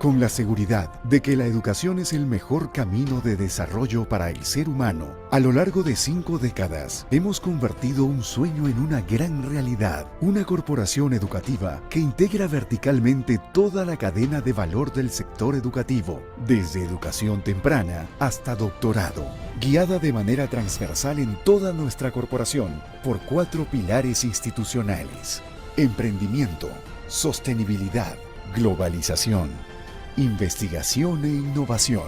Con la seguridad de que la educación es el mejor camino de desarrollo para el ser humano, a lo largo de 5 décadas hemos convertido un sueño en una gran realidad. Una corporación educativa que integra verticalmente toda la cadena de valor del sector educativo, desde educación temprana hasta doctorado, guiada de manera transversal en toda nuestra corporación por 4 pilares institucionales: emprendimiento, sostenibilidad, globalización, investigación e innovación.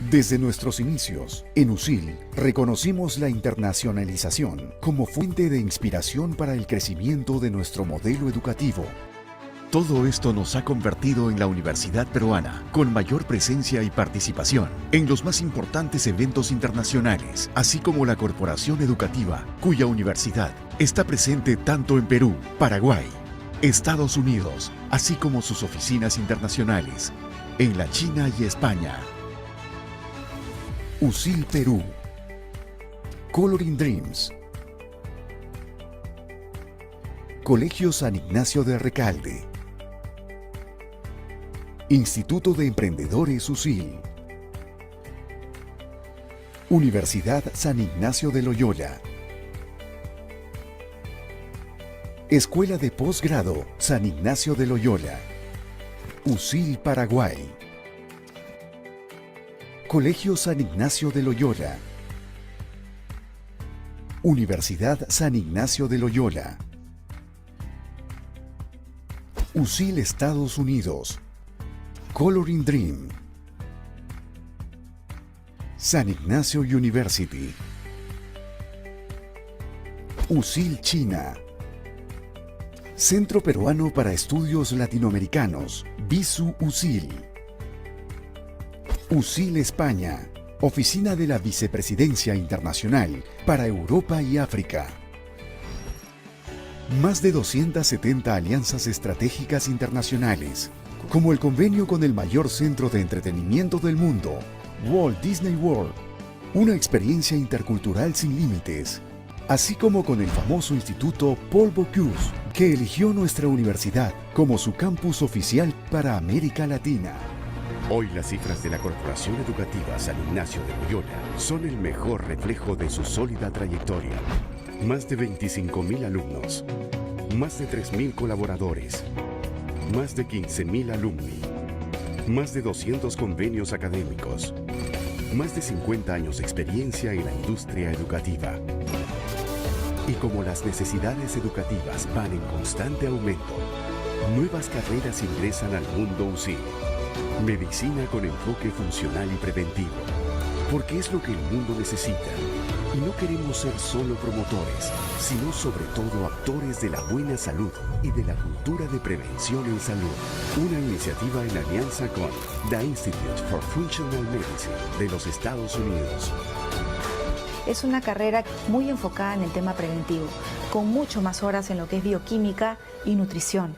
Desde nuestros inicios, en USIL, reconocimos la internacionalización como fuente de inspiración para el crecimiento de nuestro modelo educativo. Todo esto nos ha convertido en la universidad peruana con mayor presencia y participación en los más importantes eventos internacionales, así como la corporación educativa, cuya universidad está presente tanto en Perú, Paraguay, Estados Unidos, así como sus oficinas internacionales en la China y España. USIL Perú, Coloring Dreams, Colegio San Ignacio de Recalde, Instituto de Emprendedores USIL, Universidad San Ignacio de Loyola, Escuela de Posgrado San Ignacio de Loyola, USIL Paraguay, Colegio San Ignacio de Loyola, Universidad San Ignacio de Loyola, USIL Estados Unidos, Coloring Dream, San Ignacio University, USIL China, Centro Peruano para Estudios Latinoamericanos, BISU-USIL, USIL España, Oficina de la Vicepresidencia Internacional para Europa y África. Más de 270 alianzas estratégicas internacionales, como el convenio con el mayor centro de entretenimiento del mundo, Walt Disney World, una experiencia intercultural sin límites, así como con el famoso Instituto Paul Bocuse, que eligió nuestra universidad como su campus oficial para América Latina. Hoy las cifras de la Corporación Educativa San Ignacio de Loyola son el mejor reflejo de su sólida trayectoria. Más de 25.000 alumnos, más de 3.000 colaboradores, más de 15.000 alumni, más de 200 convenios académicos, más de 50 años de experiencia en la industria educativa. Y como las necesidades educativas van en constante aumento, nuevas carreras ingresan al mundo USIL. Medicina con enfoque funcional y preventivo, porque es lo que el mundo necesita. Y no queremos ser solo promotores, sino sobre todo actores de la buena salud y de la cultura de prevención en salud. Una iniciativa en alianza con The Institute for Functional Medicine de los Estados Unidos. Es una carrera muy enfocada en el tema preventivo, con mucho más horas en lo que es bioquímica y nutrición.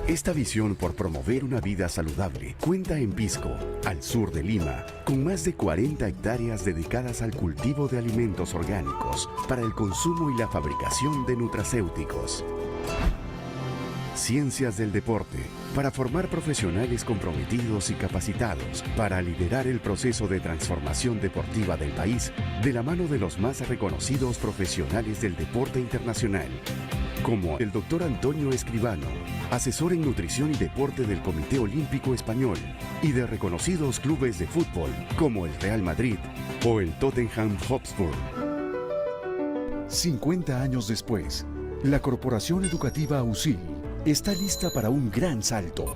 Esta visión por promover una vida saludable cuenta en Pisco, al sur de Lima, con más de 40 hectáreas dedicadas al cultivo de alimentos orgánicos para el consumo y la fabricación de nutracéuticos. Ciencias del deporte, para formar profesionales comprometidos y capacitados para liderar el proceso de transformación deportiva del país de la mano de los más reconocidos profesionales del deporte internacional, como el Dr. Antonio Escribano, asesor en nutrición y deporte del Comité Olímpico Español y de reconocidos clubes de fútbol como el Real Madrid o el Tottenham Hotspur. 50 años después, la Corporación Educativa USIL está lista para un gran salto.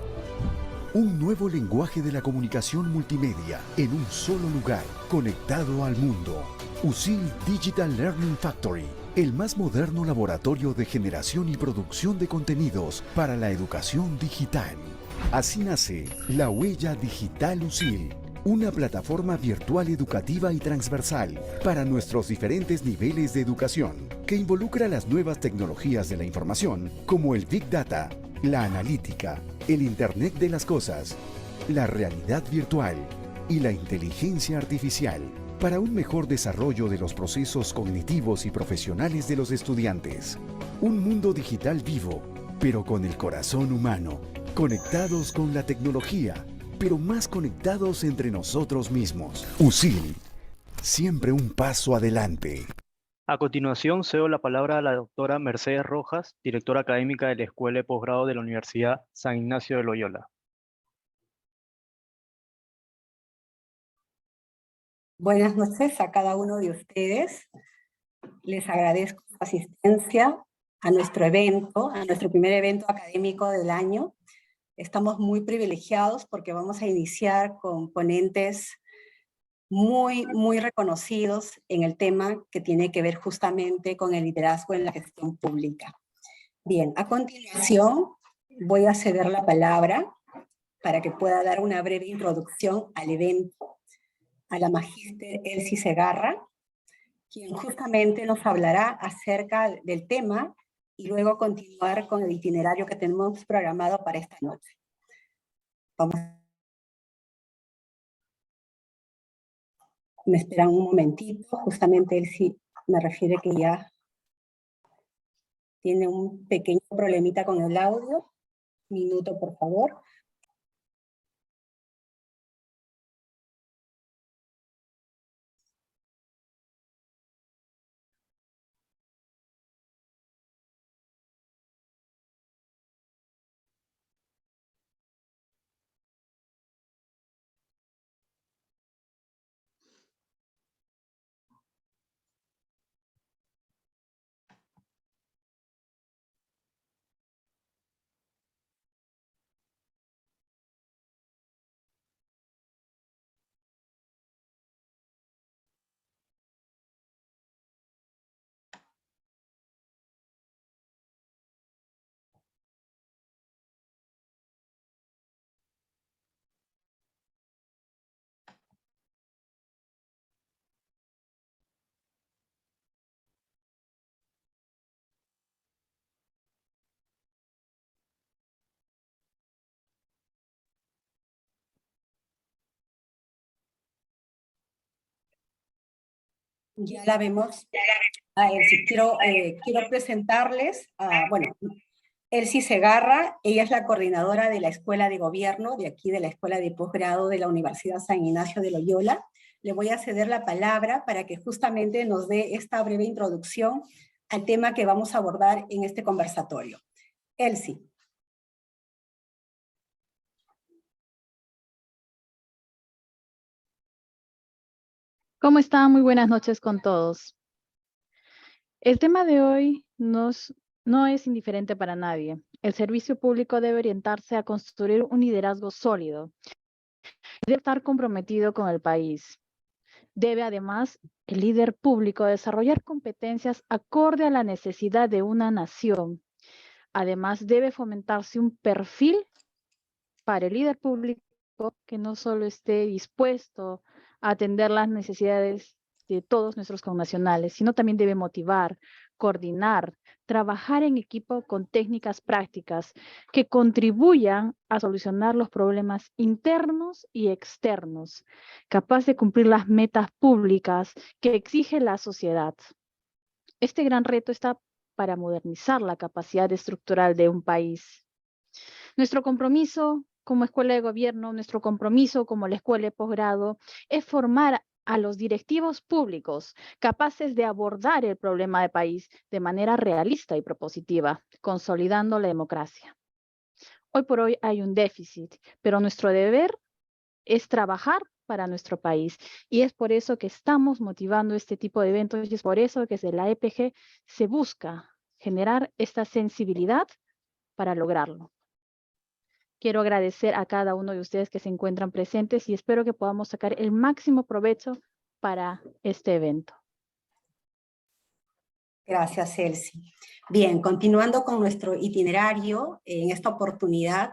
Un nuevo lenguaje de la comunicación multimedia en un solo lugar, conectado al mundo. USIL Digital Learning Factory, el más moderno laboratorio de generación y producción de contenidos para la educación digital. Así nace la Huella Digital USIL, una plataforma virtual educativa y transversal para nuestros diferentes niveles de educación, que involucra las nuevas tecnologías de la información, como el Big Data, la analítica, el Internet de las cosas, la realidad virtual y la inteligencia artificial, para un mejor desarrollo de los procesos cognitivos y profesionales de los estudiantes. Un mundo digital vivo, pero con el corazón humano, Conectados con la tecnología, pero más conectados entre nosotros mismos. USIL, siempre un paso adelante. A continuación, cedo la palabra a la doctora Mercedes Rojas, directora académica de la Escuela de Posgrado de la Universidad San Ignacio de Loyola. Buenas noches a cada uno de ustedes. Les agradezco su asistencia a nuestro evento, a nuestro primer evento académico del año. Estamos muy privilegiados porque vamos a iniciar con ponentes muy reconocidos en el tema que tiene que ver justamente con el liderazgo en la gestión pública. Bien, a continuación voy a ceder la palabra para que pueda dar una breve introducción al evento a la magíster Elsie Segarra, quien justamente nos hablará acerca del tema y luego continuar con el itinerario que tenemos programado para esta noche. Vamos. Me esperan un momentito, justamente Elsie me refiere que ya tiene un pequeño problemita con el audio. Minuto, por favor. Ya la vemos. Elsie, quiero presentarles a, Elsie Segarra. Ella es la coordinadora de la Escuela de Gobierno, de aquí de la Escuela de Posgrado de la Universidad San Ignacio de Loyola. Le voy a ceder la palabra para que justamente nos dé esta breve introducción al tema que vamos a abordar en este conversatorio. Elsie. ¿Cómo están? Muy buenas noches con todos. El tema de hoy no es indiferente para nadie. El servicio público debe orientarse a construir un liderazgo sólido. Debe estar comprometido con el país. Debe además el líder público desarrollar competencias acorde a la necesidad de una nación. Además debe fomentarse un perfil para el líder público que no solo esté dispuesto a atender las necesidades de todos nuestros connacionales, sino también debe motivar, coordinar, trabajar en equipo con técnicas prácticas que contribuyan a solucionar los problemas internos y externos, capaz de cumplir las metas públicas que exige la sociedad. Este gran reto está para modernizar la capacidad estructural de un país. Nuestro compromiso como escuela de gobierno, nuestro compromiso como la escuela de posgrado es formar a los directivos públicos capaces de abordar el problema de país de manera realista y propositiva, consolidando la democracia. Hoy por hoy hay un déficit, pero nuestro deber es trabajar para nuestro país. Y es por eso que estamos motivando este tipo de eventos y es por eso que desde la EPG se busca generar esta sensibilidad para lograrlo. Quiero agradecer a cada uno de ustedes que se encuentran presentes y espero que podamos sacar el máximo provecho para este evento. Gracias, Elsie. Bien, continuando con nuestro itinerario, en esta oportunidad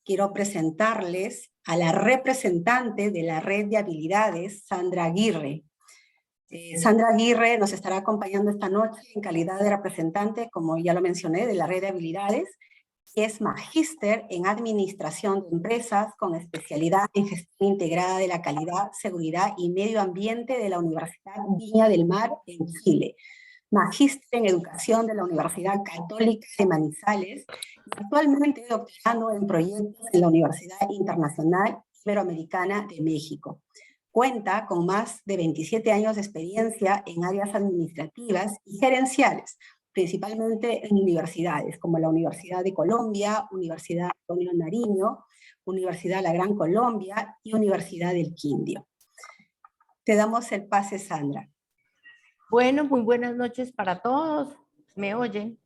quiero presentarles a la representante de la Red de Habilidades, Sandra Aguirre. Sandra Aguirre nos estará acompañando esta noche en calidad de representante, como ya lo mencioné, de la Red de Habilidades. Es magíster en Administración de Empresas con especialidad en Gestión Integrada de la Calidad, Seguridad y Medio Ambiente de la Universidad Viña del Mar en Chile. magíster en educación de la Universidad Católica de Manizales y actualmente doctorando en proyectos en la Universidad Internacional Iberoamericana de México. Cuenta con más de 27 años de experiencia en áreas administrativas y gerenciales, principalmente en universidades como la Universidad de Colombia, Universidad Antonio Nariño, Universidad La Gran Colombia y Universidad del Quindio. Te damos el pase, Sandra. Bueno, muy buenas noches para todos. ¿Me oyen?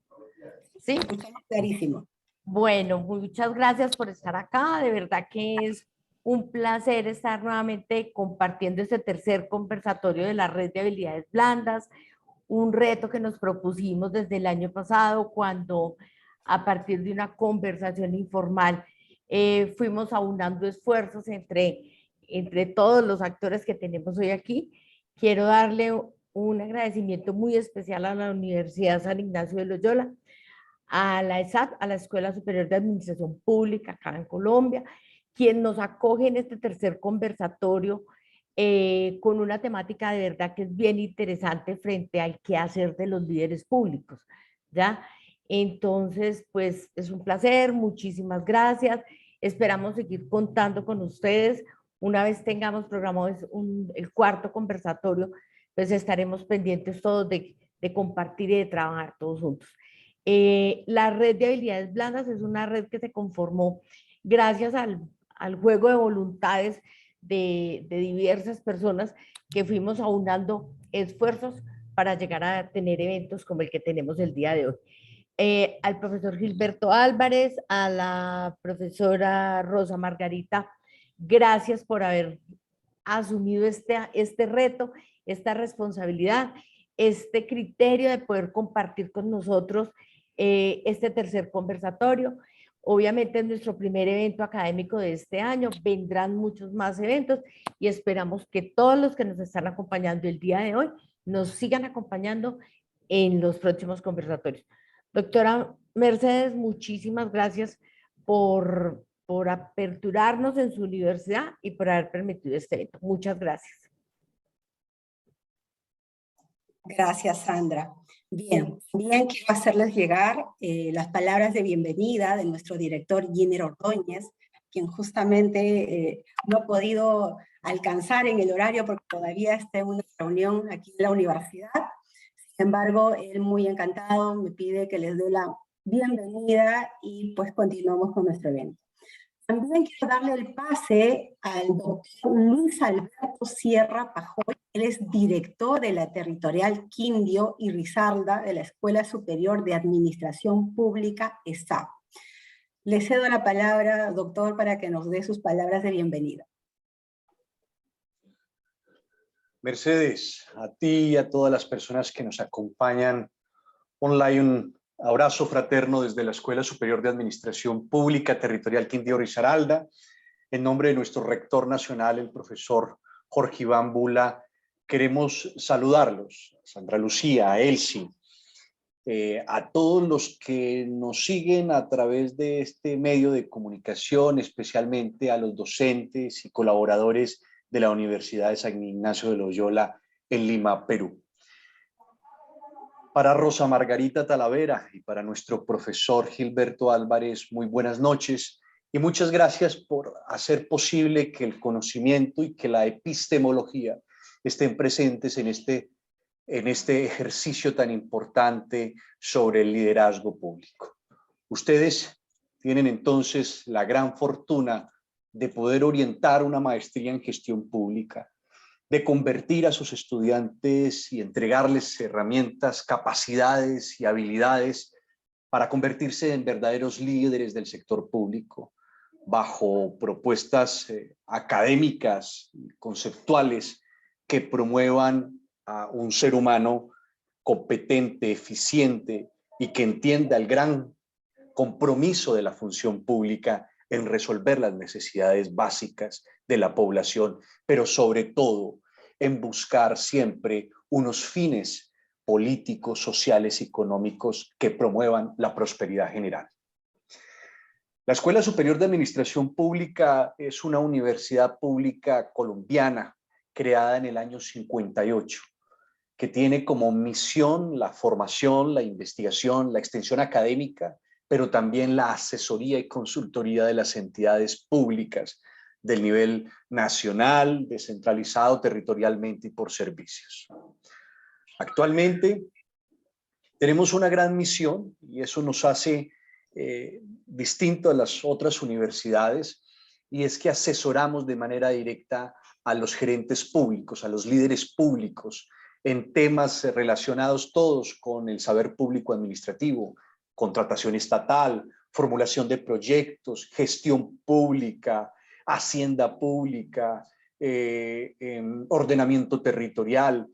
¿Sí? Escuchamos clarísimo. Bueno, muchas gracias por estar acá. De verdad que es un placer estar nuevamente compartiendo este tercer conversatorio de la Red de Habilidades Blandas, un reto que nos propusimos desde el año pasado cuando a partir de una conversación informal fuimos aunando esfuerzos entre todos los actores que tenemos hoy aquí. Quiero darle un agradecimiento muy especial a la Universidad San Ignacio de Loyola, a la ESAT, a la Escuela Superior de Administración Pública acá en Colombia, quien nos acoge en este tercer conversatorio con una temática de verdad que es bien interesante frente al quehacer de los líderes públicos, ¿ya? Entonces, pues es un placer, muchísimas gracias. Esperamos seguir contando con ustedes. Una vez tengamos programado el cuarto conversatorio, pues estaremos pendientes todos de compartir y de trabajar todos juntos. La Red de Habilidades Blandas es una red que se conformó gracias al juego de voluntades de diversas personas que fuimos aunando esfuerzos para llegar a tener eventos como el que tenemos el día de hoy. Al profesor Gilberto Álvarez, a la profesora Rosa Margarita, gracias por haber asumido este reto, esta responsabilidad, este criterio de poder compartir con nosotros este tercer conversatorio. Obviamente es nuestro primer evento académico de este año, vendrán muchos más eventos y esperamos que todos los que nos están acompañando el día de hoy nos sigan acompañando en los próximos conversatorios. Doctora Mercedes, muchísimas gracias por aperturarnos en su universidad y por haber permitido este evento. Muchas gracias. Gracias, Sandra. Bien, quiero hacerles llegar las palabras de bienvenida de nuestro director Giner Ordóñez, quien justamente no ha podido alcanzar en el horario porque todavía está en una reunión aquí en la universidad. Sin embargo, él muy encantado me pide que les dé la bienvenida y pues continuamos con nuestro evento. También quiero darle el pase al doctor Luis Alberto Sierra Pajoy. Él es director de la Territorial Quindio y Risaralda de la Escuela Superior de Administración Pública, ESAP. Le cedo la palabra, doctor, para que nos dé sus palabras de bienvenida. Mercedes, a ti y a todas las personas que nos acompañan online, un abrazo fraterno desde la Escuela Superior de Administración Pública Territorial Quindío Risaralda. En nombre de nuestro rector nacional, el profesor Jorge Iván Bula, queremos saludarlos, a Sandra Lucía, a Elsie, a todos los que nos siguen a través de este medio de comunicación, especialmente a los docentes y colaboradores de la Universidad de San Ignacio de Loyola en Lima, Perú. Para Rosa Margarita Talavera y para nuestro profesor Gilberto Álvarez, muy buenas noches y muchas gracias por hacer posible que el conocimiento y que la epistemología estén presentes en este ejercicio tan importante sobre el liderazgo público. Ustedes tienen entonces la gran fortuna de poder orientar una maestría en gestión pública, de convertir a sus estudiantes y entregarles herramientas, capacidades y habilidades para convertirse en verdaderos líderes del sector público, bajo propuestas académicas, conceptuales, que promuevan a un ser humano competente, eficiente y que entienda el gran compromiso de la función pública en resolver las necesidades básicas de la población, pero sobre todo en buscar siempre unos fines políticos, sociales y económicos que promuevan la prosperidad general. La Escuela Superior de Administración Pública es una universidad pública colombiana creada en el año 58, que tiene como misión la formación, la investigación, la extensión académica, pero también la asesoría y consultoría de las entidades públicas del nivel nacional, descentralizado territorialmente y por servicios. Actualmente tenemos una gran misión y eso nos hace distinto a las otras universidades, y es que asesoramos de manera directa a los gerentes públicos, a los líderes públicos, en temas relacionados todos con el saber público administrativo, contratación estatal, formulación de proyectos, gestión pública, hacienda pública, ordenamiento territorial.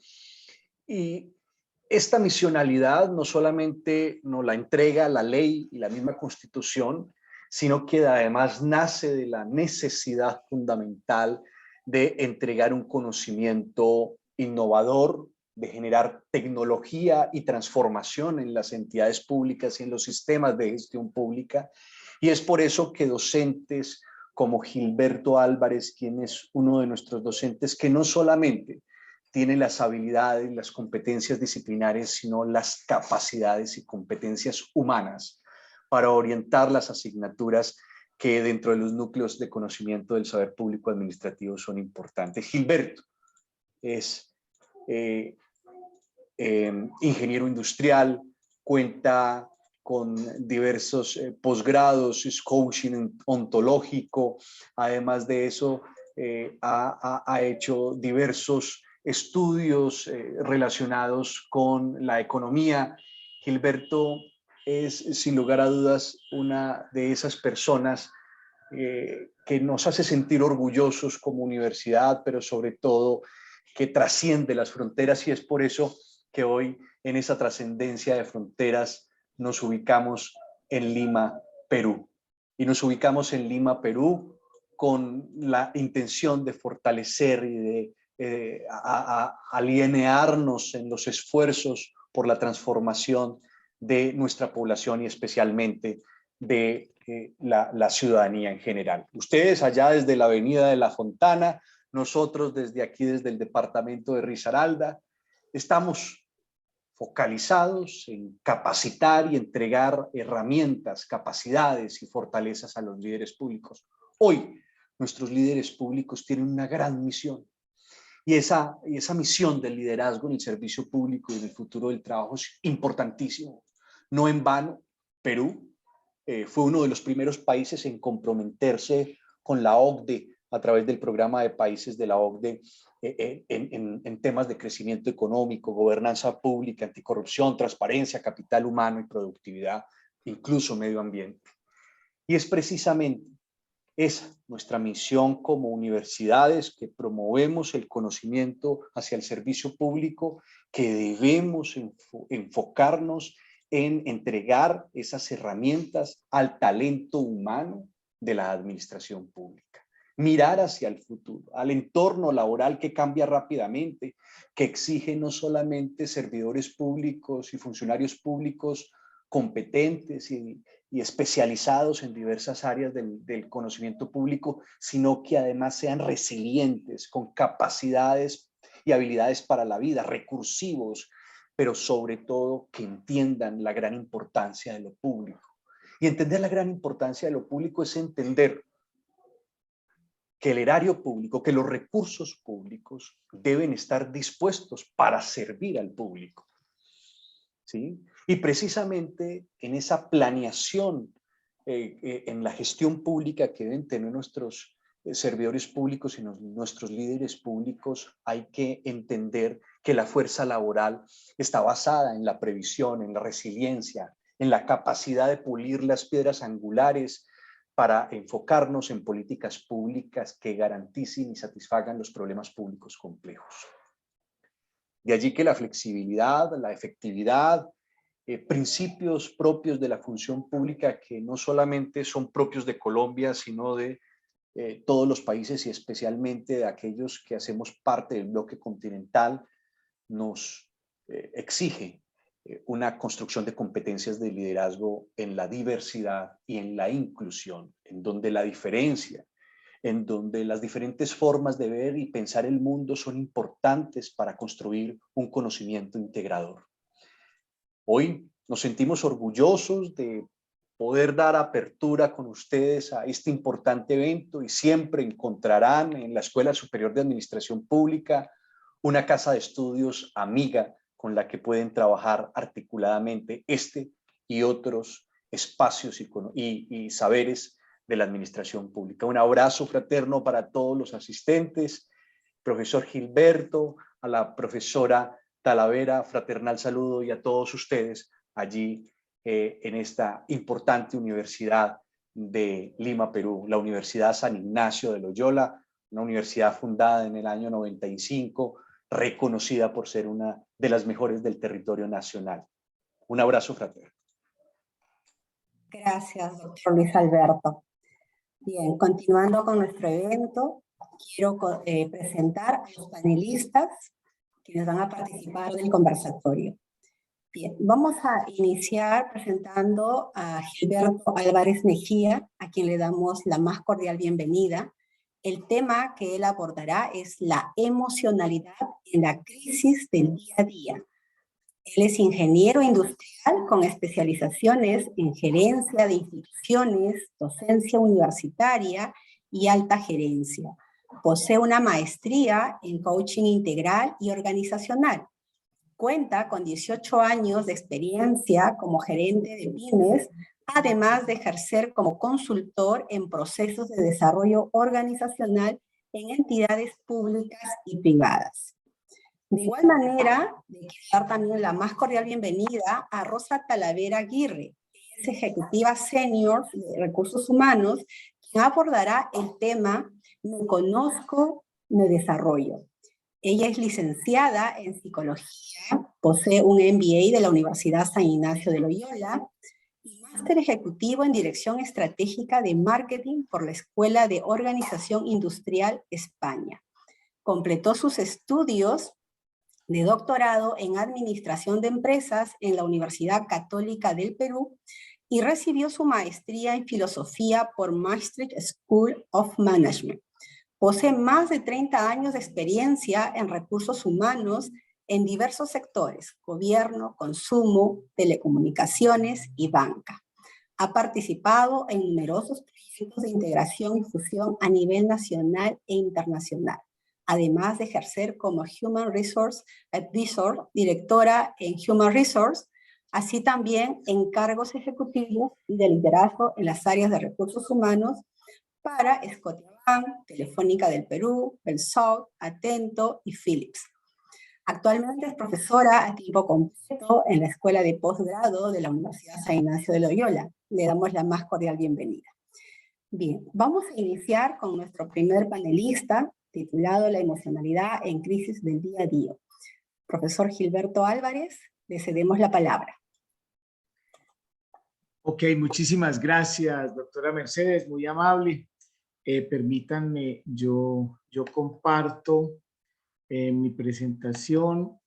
Y esta misionalidad no solamente nos la entrega la ley y la misma Constitución, sino que además nace de la necesidad fundamental de entregar un conocimiento innovador, de generar tecnología y transformación en las entidades públicas y en los sistemas de gestión pública. Y es por eso que docentes como Gilberto Álvarez, quien es uno de nuestros docentes, que no solamente tiene las habilidades, las competencias disciplinarias, sino las capacidades y competencias humanas para orientar las asignaturas que dentro de los núcleos de conocimiento del saber público administrativo son importantes. Gilberto es ingeniero industrial, cuenta con diversos posgrados, es coaching ontológico. Además de eso, ha hecho diversos estudios relacionados con la economía. Gilberto es, sin lugar a dudas, una de esas personas que nos hace sentir orgullosos como universidad, pero sobre todo que trasciende las fronteras, y es por eso que hoy en esa trascendencia de fronteras nos ubicamos en Lima, Perú. Y nos ubicamos en Lima, Perú, con la intención de fortalecer y de alinearnos en los esfuerzos por la transformación de nuestra población y especialmente de la ciudadanía en general. Ustedes allá desde la avenida de La Fontana, nosotros desde aquí, desde el departamento de Risaralda, estamos focalizados en capacitar y entregar herramientas, capacidades y fortalezas a los líderes públicos. Hoy nuestros líderes públicos tienen una gran misión, y esa misión del liderazgo en el servicio público y en el futuro del trabajo es importantísimo. No en vano, Perú fue uno de los primeros países en comprometerse con la OCDE a través del programa de países de la OCDE en temas de crecimiento económico, gobernanza pública, anticorrupción, transparencia, capital humano y productividad, incluso medio ambiente. Y es precisamente esa nuestra misión como universidades, que promovemos el conocimiento hacia el servicio público, que debemos enfocarnos en entregar esas herramientas al talento humano de la administración pública. Mirar hacia el futuro, al entorno laboral que cambia rápidamente, que exige no solamente servidores públicos y funcionarios públicos competentes y especializados en diversas áreas del conocimiento público, sino que además sean resilientes, con capacidades y habilidades para la vida, recursivos, pero sobre todo que entiendan la gran importancia de lo público. Y entender la gran importancia de lo público es entender que el erario público, que los recursos públicos deben estar dispuestos para servir al público, ¿sí? Y precisamente en esa planeación, en la gestión pública que deben tener nuestros servidores públicos y nuestros líderes públicos, hay que entender que la fuerza laboral está basada en la previsión, en la resiliencia, en la capacidad de pulir las piedras angulares para enfocarnos en políticas públicas que garanticen y satisfagan los problemas públicos complejos. De allí que la flexibilidad, la efectividad, principios propios de la función pública que no solamente son propios de Colombia, sino de todos los países y especialmente de aquellos que hacemos parte del bloque continental, nos exige una construcción de competencias de liderazgo en la diversidad y en la inclusión, en donde la diferencia en donde las diferentes formas de ver y pensar el mundo son importantes para construir un conocimiento integrador. Hoy nos sentimos orgullosos de poder dar apertura con ustedes a este importante evento y siempre encontrarán en la Escuela Superior de Administración Pública una casa de estudios amiga con la que pueden trabajar articuladamente este y otros espacios y saberes de la administración pública. Un abrazo fraterno para todos los asistentes, profesor Gilberto, a la profesora Talavera, fraternal saludo, y a todos ustedes allí en esta importante universidad de Lima, Perú, la Universidad San Ignacio de Loyola, una universidad fundada en el año 95, reconocida por ser una de las mejores del territorio nacional. Un abrazo fraterno. Gracias, doctor Luis Alberto. Bien, continuando con nuestro evento, quiero presentar a los panelistas quienes van a participar del conversatorio. Bien, vamos a iniciar presentando a Gilberto Álvarez Mejía, a quien le damos la más cordial bienvenida. El tema que él abordará es la emocionalidad en la crisis del día a día. Él es ingeniero industrial con especializaciones en gerencia de instituciones, docencia universitaria y alta gerencia. Posee una maestría en coaching integral y organizacional. Cuenta con 18 años de experiencia como gerente de pymes, además de ejercer como consultor en procesos de desarrollo organizacional en entidades públicas y privadas. De igual manera, de dar también la más cordial bienvenida a Rosa Talavera Aguirre, es ejecutiva senior de recursos humanos, quien abordará el tema Me conozco, me desarrollo. Ella es licenciada en psicología, posee un MBA de la Universidad San Ignacio de Loyola y máster ejecutivo en dirección estratégica de marketing por la Escuela de Organización Industrial España. Completó sus estudios de doctorado en Administración de Empresas en la Universidad Católica del Perú y recibió su maestría en Filosofía por Maastricht School of Management. Posee más de 30 años de experiencia en recursos humanos en diversos sectores: gobierno, consumo, telecomunicaciones y banca. Ha participado en numerosos proyectos de integración y fusión a nivel nacional e internacional, además de ejercer como Human Resource Advisor, directora en Human Resource, así también en cargos ejecutivos y de liderazgo en las áreas de recursos humanos para Scotiabank, Telefónica del Perú, Belsouth, Atento y Philips. Actualmente es profesora a tiempo completo en la Escuela de Posgrado de la Universidad San Ignacio de Loyola. Le damos la más cordial bienvenida. Bien, vamos a iniciar con nuestro primer panelista, titulado La emocionalidad en crisis del día a día. Profesor Gilberto Álvarez, le cedemos la palabra. Ok, muchísimas gracias, doctora Mercedes, muy amable. Permítanme, yo comparto mi presentación.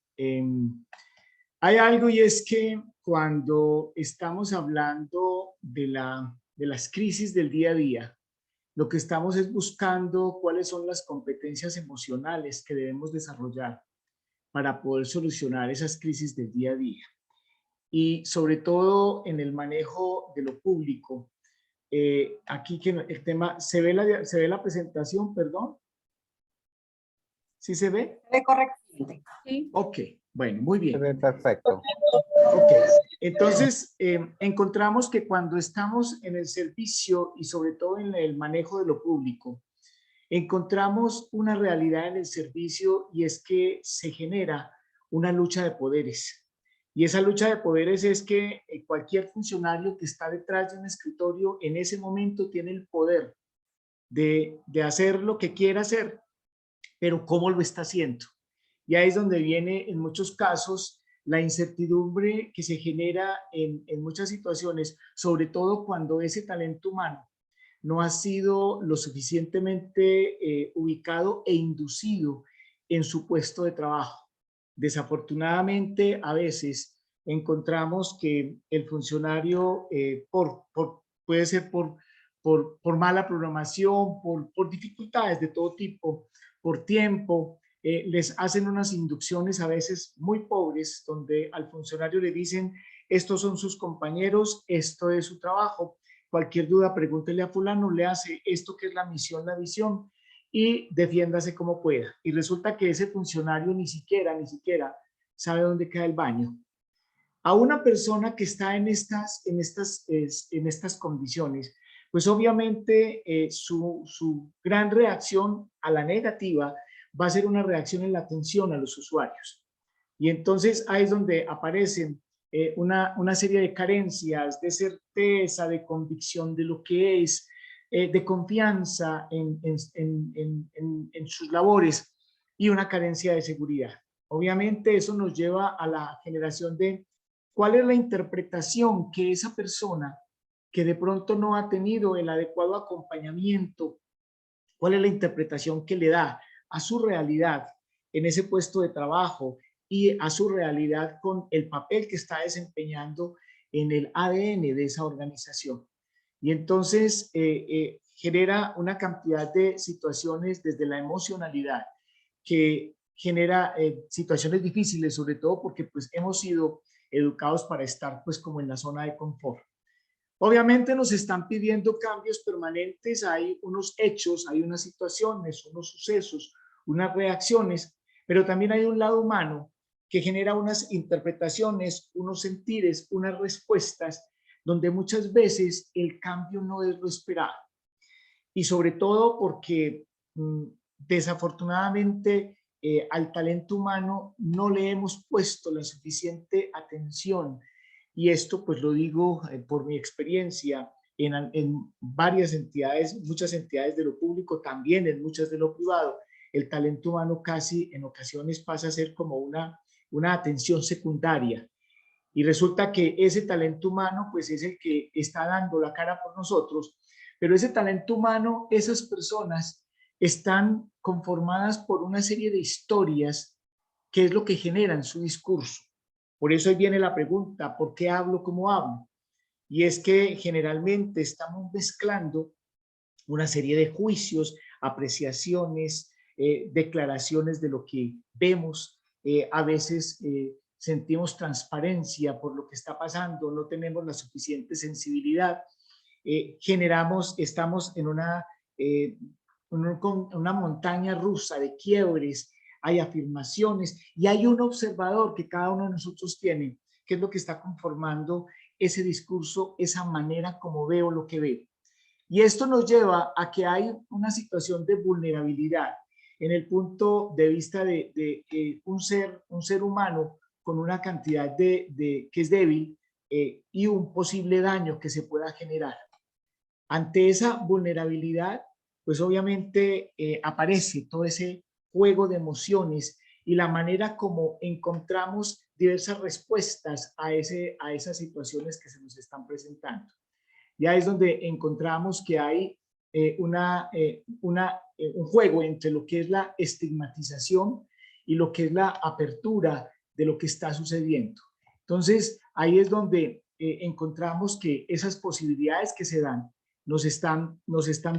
Hay algo, y es que cuando estamos hablando de las crisis del día a día, lo que estamos es buscando cuáles son las competencias emocionales que debemos desarrollar para poder solucionar esas crisis del día a día. Y sobre todo en el manejo de lo público. Aquí que el tema, ¿se ve la presentación, perdón? ¿Sí se ve? Se ve correctamente. Sí. Ok, bueno, muy bien. Se ve perfecto. Ok, entonces encontramos que cuando estamos en el servicio y sobre todo en el manejo de lo público, encontramos una realidad en el servicio, y es que se genera una lucha de poderes. Y esa lucha de poderes es que cualquier funcionario que está detrás de un escritorio en ese momento tiene el poder de hacer lo que quiera hacer, pero ¿cómo lo está haciendo? Y ahí es donde viene en muchos casos la incertidumbre que se genera en muchas situaciones, sobre todo cuando ese talento humano no ha sido lo suficientemente ubicado e inducido en su puesto de trabajo. Desafortunadamente, a veces encontramos que el funcionario, puede ser por por mala programación, por dificultades de todo tipo, por tiempo, les hacen unas inducciones a veces muy pobres, donde al funcionario le dicen, estos son sus compañeros, esto es su trabajo, cualquier duda pregúntele a fulano, le hace esto que es la misión, la visión, y defiéndase como pueda. Y resulta que ese funcionario ni siquiera sabe dónde queda el baño. A una persona que está en estas condiciones, pues obviamente su gran reacción a la negativa va a ser una reacción en la atención a los usuarios. Y entonces ahí es donde aparecen una serie de carencias, de certeza, de convicción de lo que es, de confianza en sus labores y una carencia de seguridad. Obviamente eso nos lleva a la generación de cuál es la interpretación que esa persona que de pronto no ha tenido el adecuado acompañamiento, cuál es la interpretación que le da a su realidad en ese puesto de trabajo y a su realidad con el papel que está desempeñando en el ADN de esa organización. Y entonces genera una cantidad de situaciones desde la emocionalidad que genera situaciones difíciles, sobre todo porque pues hemos sido educados para estar pues como en la zona de confort. Obviamente nos están pidiendo cambios permanentes, hay unos hechos, hay unas situaciones, unos sucesos, unas reacciones, pero también hay un lado humano que genera unas interpretaciones, unos sentires, unas respuestas, donde muchas veces el cambio no es lo esperado. Y sobre todo porque desafortunadamente al talento humano no le hemos puesto la suficiente atención. Y esto pues lo digo por mi experiencia en varias entidades, muchas entidades de lo público, también en muchas de lo privado. El talento humano casi en ocasiones pasa a ser como una atención secundaria. Y resulta que ese talento humano pues es el que está dando la cara por nosotros, pero ese talento humano, esas personas están conformadas por una serie de historias que es lo que generan su discurso. Por eso ahí viene la pregunta, ¿por qué hablo como hablo? Y es que generalmente estamos mezclando una serie de juicios, apreciaciones, declaraciones de lo que vemos, a veces sentimos transparencia por lo que está pasando, no tenemos la suficiente sensibilidad, estamos en una montaña rusa de quiebres, hay afirmaciones y hay un observador que cada uno de nosotros tiene, que es lo que está conformando ese discurso, esa manera como veo lo que veo. Y esto nos lleva a que hay una situación de vulnerabilidad en el punto de vista de un ser humano con una cantidad que es débil y un posible daño que se pueda generar. Ante esa vulnerabilidad, pues obviamente aparece todo ese juego de emociones y la manera como encontramos diversas respuestas a esas situaciones que se nos están presentando. Ya es donde encontramos que hay un juego entre lo que es la estigmatización y lo que es la apertura de lo que está sucediendo. Entonces, ahí es donde encontramos que esas posibilidades que se dan nos están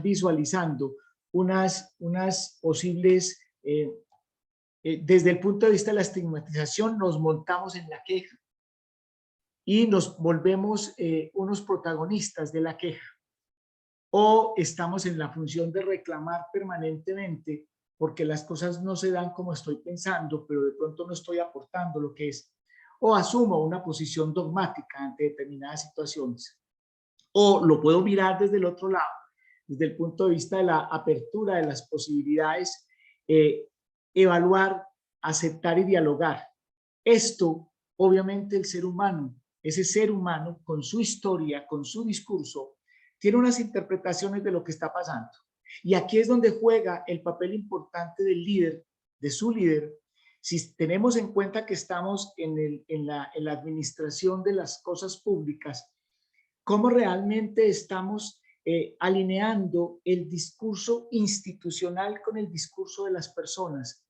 visualizando unas posibles, desde el punto de vista de la estigmatización, nos montamos en la queja y nos volvemos unos protagonistas de la queja. O estamos en la función de reclamar permanentemente porque las cosas no se dan como estoy pensando, pero de pronto no estoy aportando lo que es. O asumo una posición dogmática ante determinadas situaciones. O lo puedo mirar desde el otro lado, desde el punto de vista de la apertura de las posibilidades, evaluar, aceptar y dialogar. Esto, obviamente, el ser humano, ese ser humano con su historia, con su discurso, tiene unas interpretaciones de lo que está pasando. Y aquí es donde juega el papel importante del líder, de su líder. Si tenemos en cuenta que estamos en la administración de las cosas públicas, cómo realmente estamos alineando el discurso institucional con el discurso de las personas.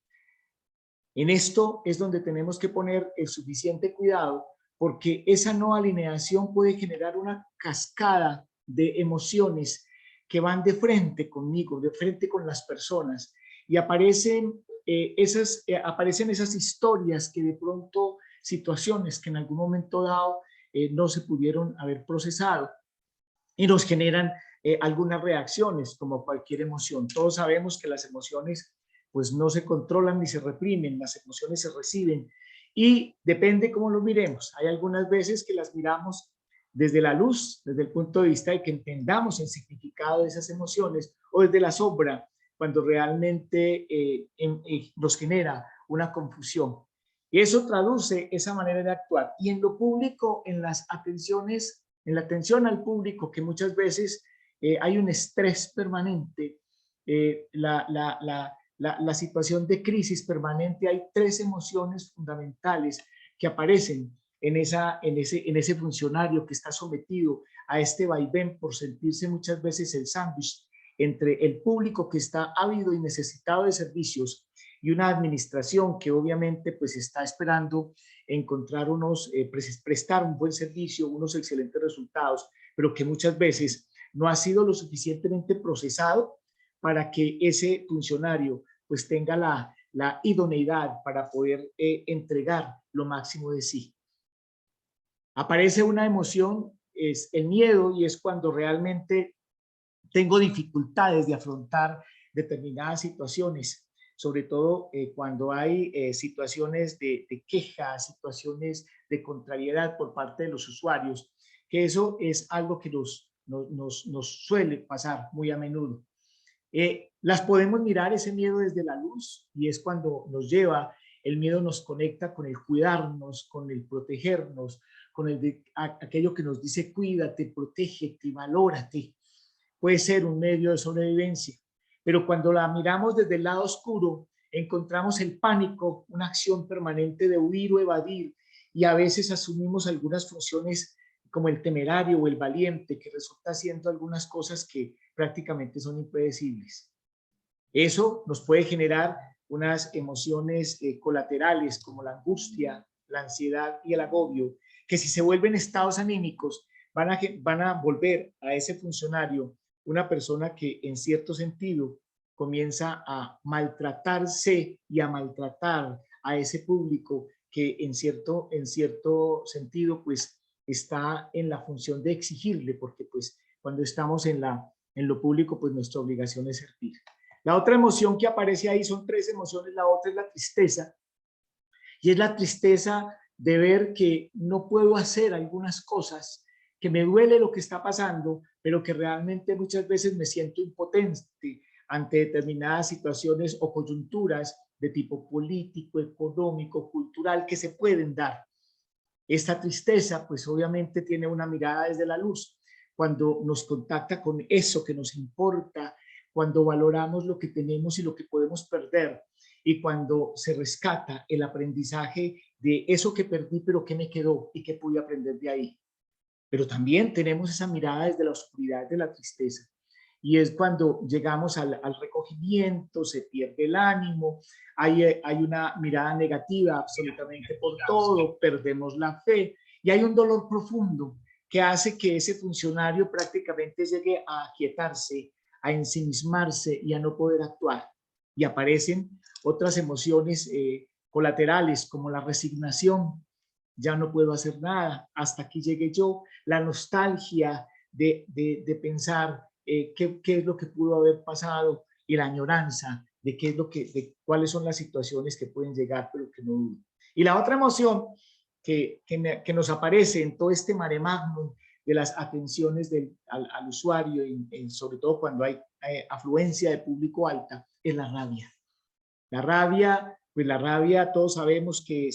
En esto es donde tenemos que poner el suficiente cuidado, porque esa no alineación puede generar una cascada de emociones que van de frente conmigo, de frente con las personas, y aparecen esas historias que de pronto, situaciones que en algún momento dado no se pudieron haber procesado y nos generan algunas reacciones como cualquier emoción. Todos sabemos que las emociones pues no se controlan ni se reprimen, las emociones se reciben y depende cómo lo miremos. Hay algunas veces que las miramos desde la luz, desde el punto de vista de que entendamos el significado de esas emociones, o desde la sombra, cuando realmente nos genera una confusión. Y eso traduce esa manera de actuar. Y en lo público, en las atenciones, en la atención al público, que muchas veces hay un estrés permanente, la situación de crisis permanente, hay tres emociones fundamentales que aparecen en ese funcionario que está sometido a este vaivén por sentirse muchas veces el sándwich entre el público que está ávido y necesitado de servicios y una administración que obviamente pues está esperando encontrar prestar un buen servicio, unos excelentes resultados, pero que muchas veces no ha sido lo suficientemente procesado para que ese funcionario pues tenga la idoneidad para poder entregar lo máximo de sí. Aparece una emoción, es el miedo, y es cuando realmente tengo dificultades de afrontar determinadas situaciones, sobre todo cuando hay situaciones de queja, situaciones de contrariedad por parte de los usuarios, que eso es algo que nos suele pasar muy a menudo. Las podemos mirar ese miedo desde la luz, y es cuando nos lleva, el miedo nos conecta con el cuidarnos, con el protegernos, con aquello que nos dice cuídate, protégete, valórate. Puede ser un medio de sobrevivencia, pero cuando la miramos desde el lado oscuro, encontramos el pánico, una acción permanente de huir o evadir, y a veces asumimos algunas funciones como el temerario o el valiente, que resulta haciendo algunas cosas que prácticamente son impredecibles. Eso nos puede generar unas emociones colaterales como la angustia, la ansiedad y el agobio, que si se vuelven estados anímicos van a volver a ese funcionario una persona que en cierto sentido comienza a maltratarse y a maltratar a ese público que en cierto sentido pues está en la función de exigirle, porque pues cuando estamos en lo público pues nuestra obligación es servir. La otra emoción que aparece ahí son tres emociones. La otra es la tristeza, y es la tristeza de ver que no puedo hacer algunas cosas, que me duele lo que está pasando, pero que realmente muchas veces me siento impotente ante determinadas situaciones o coyunturas de tipo político, económico, cultural que se pueden dar. Esta tristeza pues obviamente tiene una mirada desde la luz, cuando nos contacta con eso que nos importa, cuando valoramos lo que tenemos y lo que podemos perder, y cuando se rescata el aprendizaje de eso que perdí, pero que me quedó y que pude aprender de ahí. Pero también tenemos esa mirada desde la oscuridad de la tristeza, y es cuando llegamos al recogimiento, se pierde el ánimo, hay una mirada negativa absolutamente por todo, perdemos la fe, y hay un dolor profundo que hace que ese funcionario prácticamente llegue a aquietarse, a ensimismarse y a no poder actuar. Y aparecen otras emociones colaterales como la resignación, ya no puedo hacer nada, hasta aquí llegué yo, la nostalgia de pensar qué es lo que pudo haber pasado, y la añoranza de cuáles son las situaciones que pueden llegar pero que no duran. Y la otra emoción que nos aparece en todo este mare magnum de las atenciones al usuario, y sobre todo cuando hay afluencia de público alta, es la rabia. La rabia todos sabemos que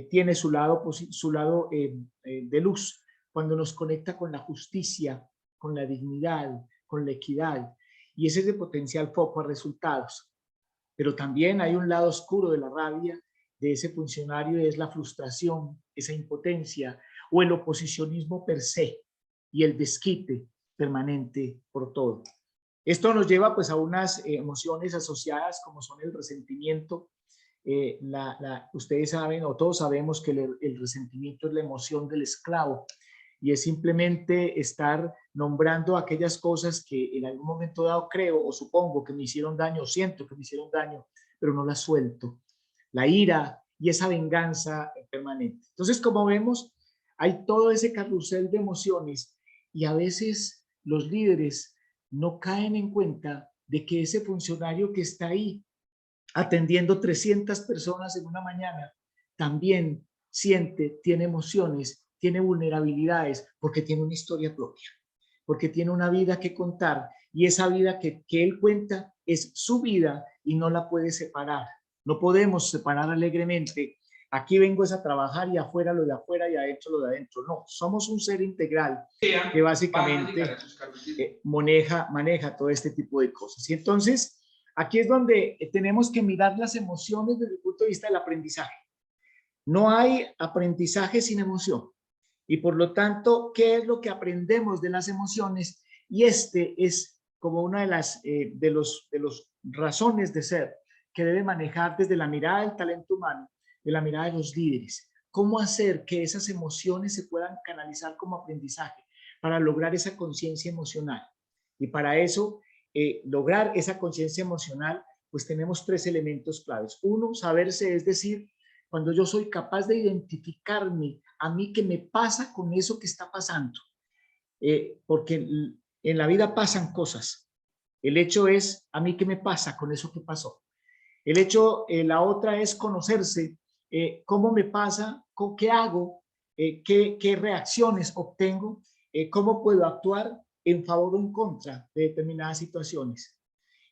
tiene su lado de luz, cuando nos conecta con la justicia, con la dignidad, con la equidad, y ese es el potencial foco a resultados. Pero también hay un lado oscuro de la rabia de ese funcionario, es la frustración, esa impotencia o el oposicionismo per se y el desquite permanente por todo. Esto nos lleva pues a unas emociones asociadas como son el resentimiento. Ustedes saben o todos sabemos que el resentimiento es la emoción del esclavo, y es simplemente estar nombrando aquellas cosas que en algún momento dado creo o supongo que me hicieron daño, o siento que me hicieron daño, pero no las suelto. La ira y esa venganza permanente. Entonces, como vemos, hay todo ese carrusel de emociones y a veces los líderes no caen en cuenta de que ese funcionario que está ahí atendiendo 300 personas en una mañana también siente, tiene emociones, tiene vulnerabilidades, porque tiene una historia propia, porque tiene una vida que contar, y esa vida que él cuenta es su vida y no la puede separar. No podemos separar alegremente. Aquí vengo es a trabajar y afuera lo de afuera y adentro lo de adentro. No, somos un ser integral que básicamente maneja todo este tipo de cosas. Y entonces, aquí es donde tenemos que mirar las emociones desde el punto de vista del aprendizaje. No hay aprendizaje sin emoción. Y por lo tanto, ¿qué es lo que aprendemos de las emociones? Y este es como una de las de los razones de ser que debe manejar desde la mirada del talento humano, de la mirada de los líderes. ¿Cómo hacer que esas emociones se puedan canalizar como aprendizaje para lograr esa conciencia emocional? Y para eso, lograr esa conciencia emocional, pues tenemos 3 elementos claves. Uno, saberse, es decir, cuando yo soy capaz de identificarme a mí qué me pasa con eso que está pasando. Porque en la vida pasan cosas. El hecho es a mí qué me pasa con eso que pasó. El hecho, la otra es conocerse, cómo me pasa, qué hago, qué reacciones obtengo, cómo puedo actuar en favor o en contra de determinadas situaciones.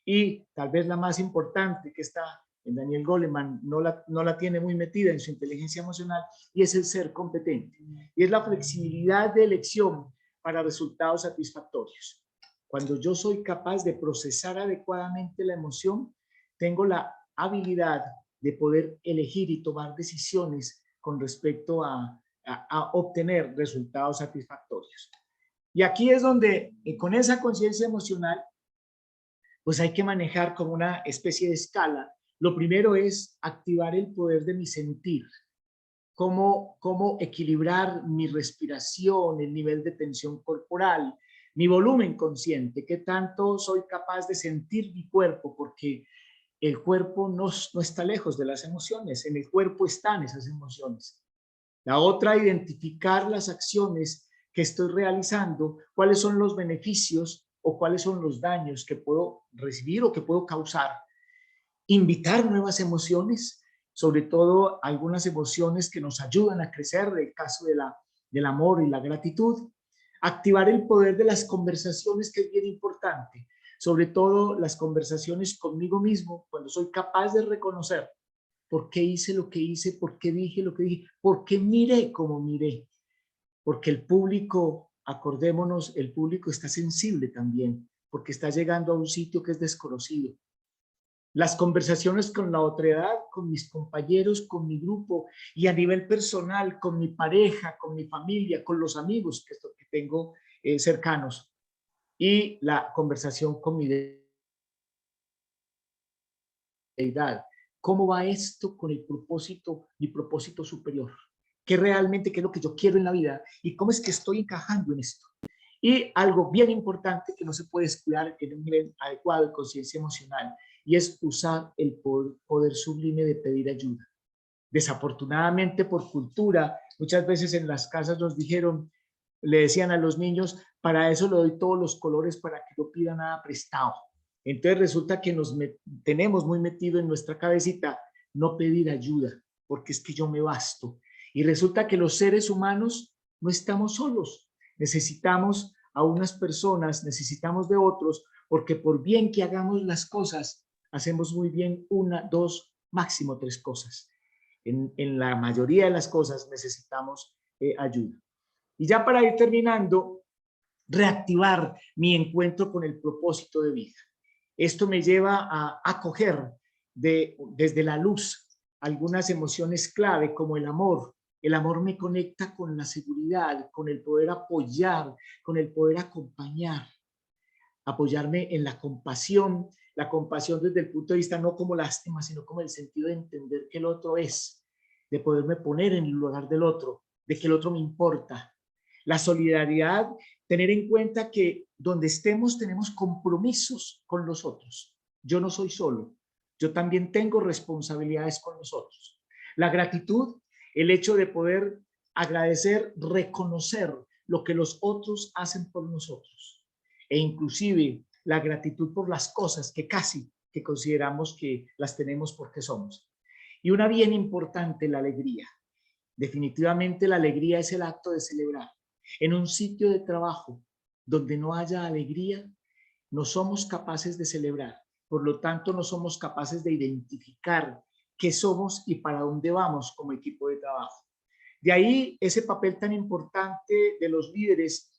Y tal vez la más importante que está en Daniel Goleman, no la tiene muy metida en su inteligencia emocional, y es el ser competente. Y es la flexibilidad de elección para resultados satisfactorios. Cuando yo soy capaz de procesar adecuadamente la emoción, tengo la habilidad de poder elegir y tomar decisiones con respecto a obtener resultados satisfactorios. Y aquí es donde, con esa conciencia emocional, pues hay que manejar como una especie de escala. Lo primero es activar el poder de mi sentir. Cómo equilibrar mi respiración, el nivel de tensión corporal, mi volumen consciente, qué tanto soy capaz de sentir mi cuerpo, porque el cuerpo no está lejos de las emociones, en el cuerpo están esas emociones. La otra, identificar las acciones que estoy realizando, cuáles son los beneficios o cuáles son los daños que puedo recibir o que puedo causar. Invitar nuevas emociones, sobre todo algunas emociones que nos ayudan a crecer, el caso del amor y la gratitud. Activar el poder de las conversaciones, que es bien importante, sobre todo las conversaciones conmigo mismo, cuando soy capaz de reconocer por qué hice lo que hice, por qué dije lo que dije, por qué miré como miré. Porque el público, acordémonos, el público está sensible también, porque está llegando a un sitio que es desconocido. Las conversaciones con la otredad, con mis compañeros, con mi grupo, y a nivel personal, con mi pareja, con mi familia, con los amigos que tengo cercanos. Y la conversación con mi deidad. ¿Cómo va esto con el propósito, mi propósito superior? ¿Qué realmente, qué es lo que yo quiero en la vida? ¿Y cómo es que estoy encajando en esto? Y algo bien importante que no se puede descuidar en un nivel adecuado de conciencia emocional, y es usar el poder sublime de pedir ayuda. Desafortunadamente, por cultura, muchas veces en las casas nos dijeron, le decían a los niños, para eso le doy todos los colores para que no pida nada prestado. Entonces resulta que tenemos muy metido en nuestra cabecita no pedir ayuda, porque es que yo me basto. Y resulta que los seres humanos no estamos solos. Necesitamos a unas personas, necesitamos de otros, porque por bien que hagamos las cosas, hacemos muy bien 1, 2, máximo 3 cosas. En la mayoría de las cosas necesitamos ayuda. Y ya para ir terminando, reactivar mi encuentro con el propósito de vida. Esto me lleva a acoger desde la luz algunas emociones clave como el amor. El amor me conecta con la seguridad, con el poder apoyar, con el poder acompañar. Apoyarme en la compasión desde el punto de vista no como lástima, sino como el sentido de entender que el otro es, de poderme poner en el lugar del otro, de que el otro me importa. La solidaridad, tener en cuenta que donde estemos tenemos compromisos con los otros. Yo no soy solo, yo también tengo responsabilidades con los otros. La gratitud, el hecho de poder agradecer, reconocer lo que los otros hacen por nosotros. E inclusive la gratitud por las cosas que casi que consideramos que las tenemos porque somos. Y una bien importante, la alegría. Definitivamente la alegría es el acto de celebrar. En un sitio de trabajo donde no haya alegría, no somos capaces de celebrar. Por lo tanto, no somos capaces de identificar qué somos y para dónde vamos como equipo de trabajo. De ahí ese papel tan importante de los líderes,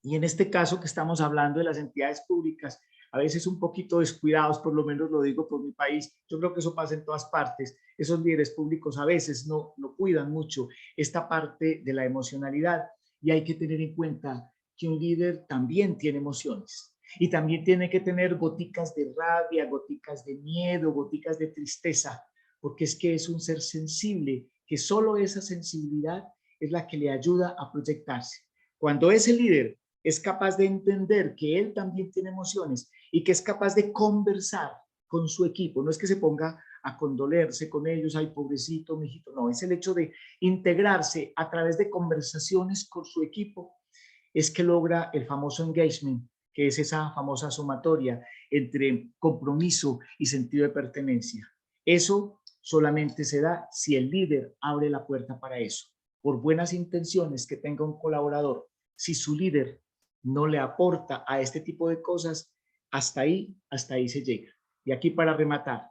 y en este caso que estamos hablando de las entidades públicas, a veces un poquito descuidados, por lo menos lo digo por mi país, yo creo que eso pasa en todas partes, esos líderes públicos a veces no cuidan mucho esta parte de la emocionalidad, y hay que tener en cuenta que un líder también tiene emociones, y también tiene que tener goticas de rabia, goticas de miedo, goticas de tristeza, porque es que es un ser sensible, que solo esa sensibilidad es la que le ayuda a proyectarse. Cuando ese líder es capaz de entender que él también tiene emociones y que es capaz de conversar con su equipo, no es que se ponga a condolerse con ellos, ay pobrecito, mijito, no, es el hecho de integrarse a través de conversaciones con su equipo, es que logra el famoso engagement, que es esa famosa sumatoria entre compromiso y sentido de pertenencia. Eso solamente se da si el líder abre la puerta para eso. Por buenas intenciones que tenga un colaborador, si su líder no le aporta a este tipo de cosas, hasta ahí se llega. Y aquí para rematar,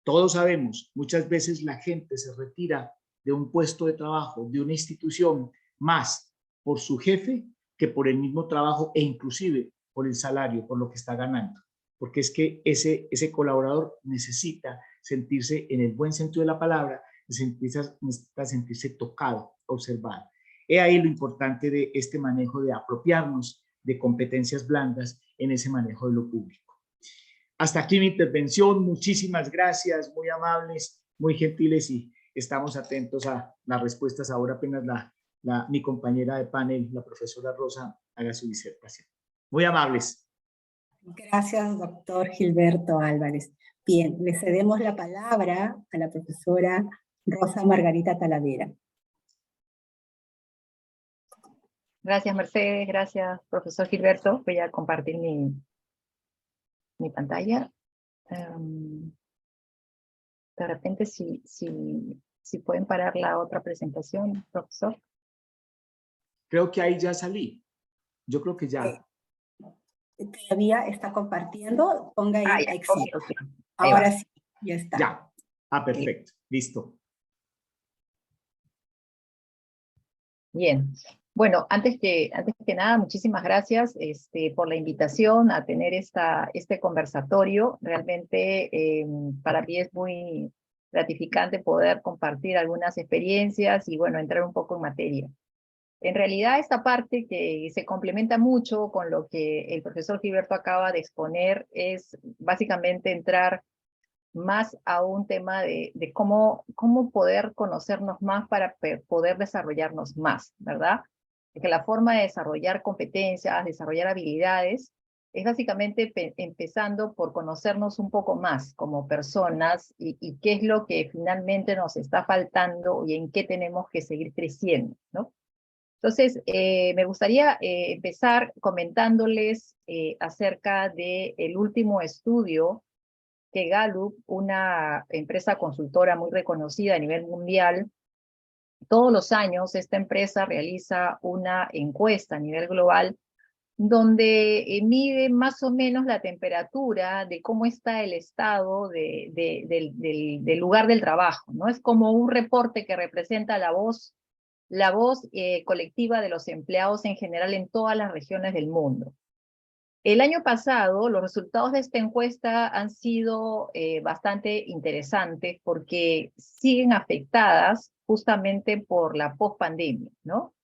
todos sabemos, muchas veces la gente se retira de un puesto de trabajo, de una institución, más por su jefe que por el mismo trabajo e inclusive por el salario, por lo que está ganando. Porque es que ese colaborador necesita sentirse, en el buen sentido de la palabra, necesita sentirse tocado, observado. He ahí lo importante de este manejo de apropiarnos de competencias blandas en ese manejo de lo público. Hasta aquí mi intervención. Muchísimas gracias, muy amables, muy gentiles, y estamos atentos a las respuestas. Ahora apenas mi compañera de panel, la profesora Rosa, haga su disertación. Muy amables. Gracias, doctor Gilberto Álvarez. Bien, le cedemos la palabra a la profesora Rosa Margarita Talavera. Gracias, Mercedes. Gracias, profesor Gilberto. Voy a compartir mi pantalla. De repente, si pueden parar la otra presentación, profesor. Creo que ahí ya salí. Yo creo que ya. Todavía está compartiendo. Ponga ahí exit. Okay. Ahora sí, ya está. Ya. Perfecto. Listo. Bien. Bueno, antes que nada, muchísimas gracias por la invitación a tener este conversatorio. Realmente para mí es muy gratificante poder compartir algunas experiencias y, bueno, entrar un poco en materia. En realidad, esta parte que se complementa mucho con lo que el profesor Gilberto acaba de exponer es básicamente entrar más a un tema de cómo poder conocernos más para poder desarrollarnos más, ¿verdad? Que la forma de desarrollar competencias, desarrollar habilidades, es básicamente empezando por conocernos un poco más como personas y qué es lo que finalmente nos está faltando y en qué tenemos que seguir creciendo, ¿no? Entonces, me gustaría empezar comentándoles acerca del último estudio que Gallup, una empresa consultora muy reconocida a nivel mundial, todos los años esta empresa realiza una encuesta a nivel global donde mide más o menos la temperatura de cómo está el estado del lugar del trabajo, ¿no? Es como un reporte que representa la voz colectiva de los empleados en general en todas las regiones del mundo. El año pasado, los resultados de esta encuesta han sido bastante interesantes porque siguen afectadas justamente por la pospandemia, ¿no?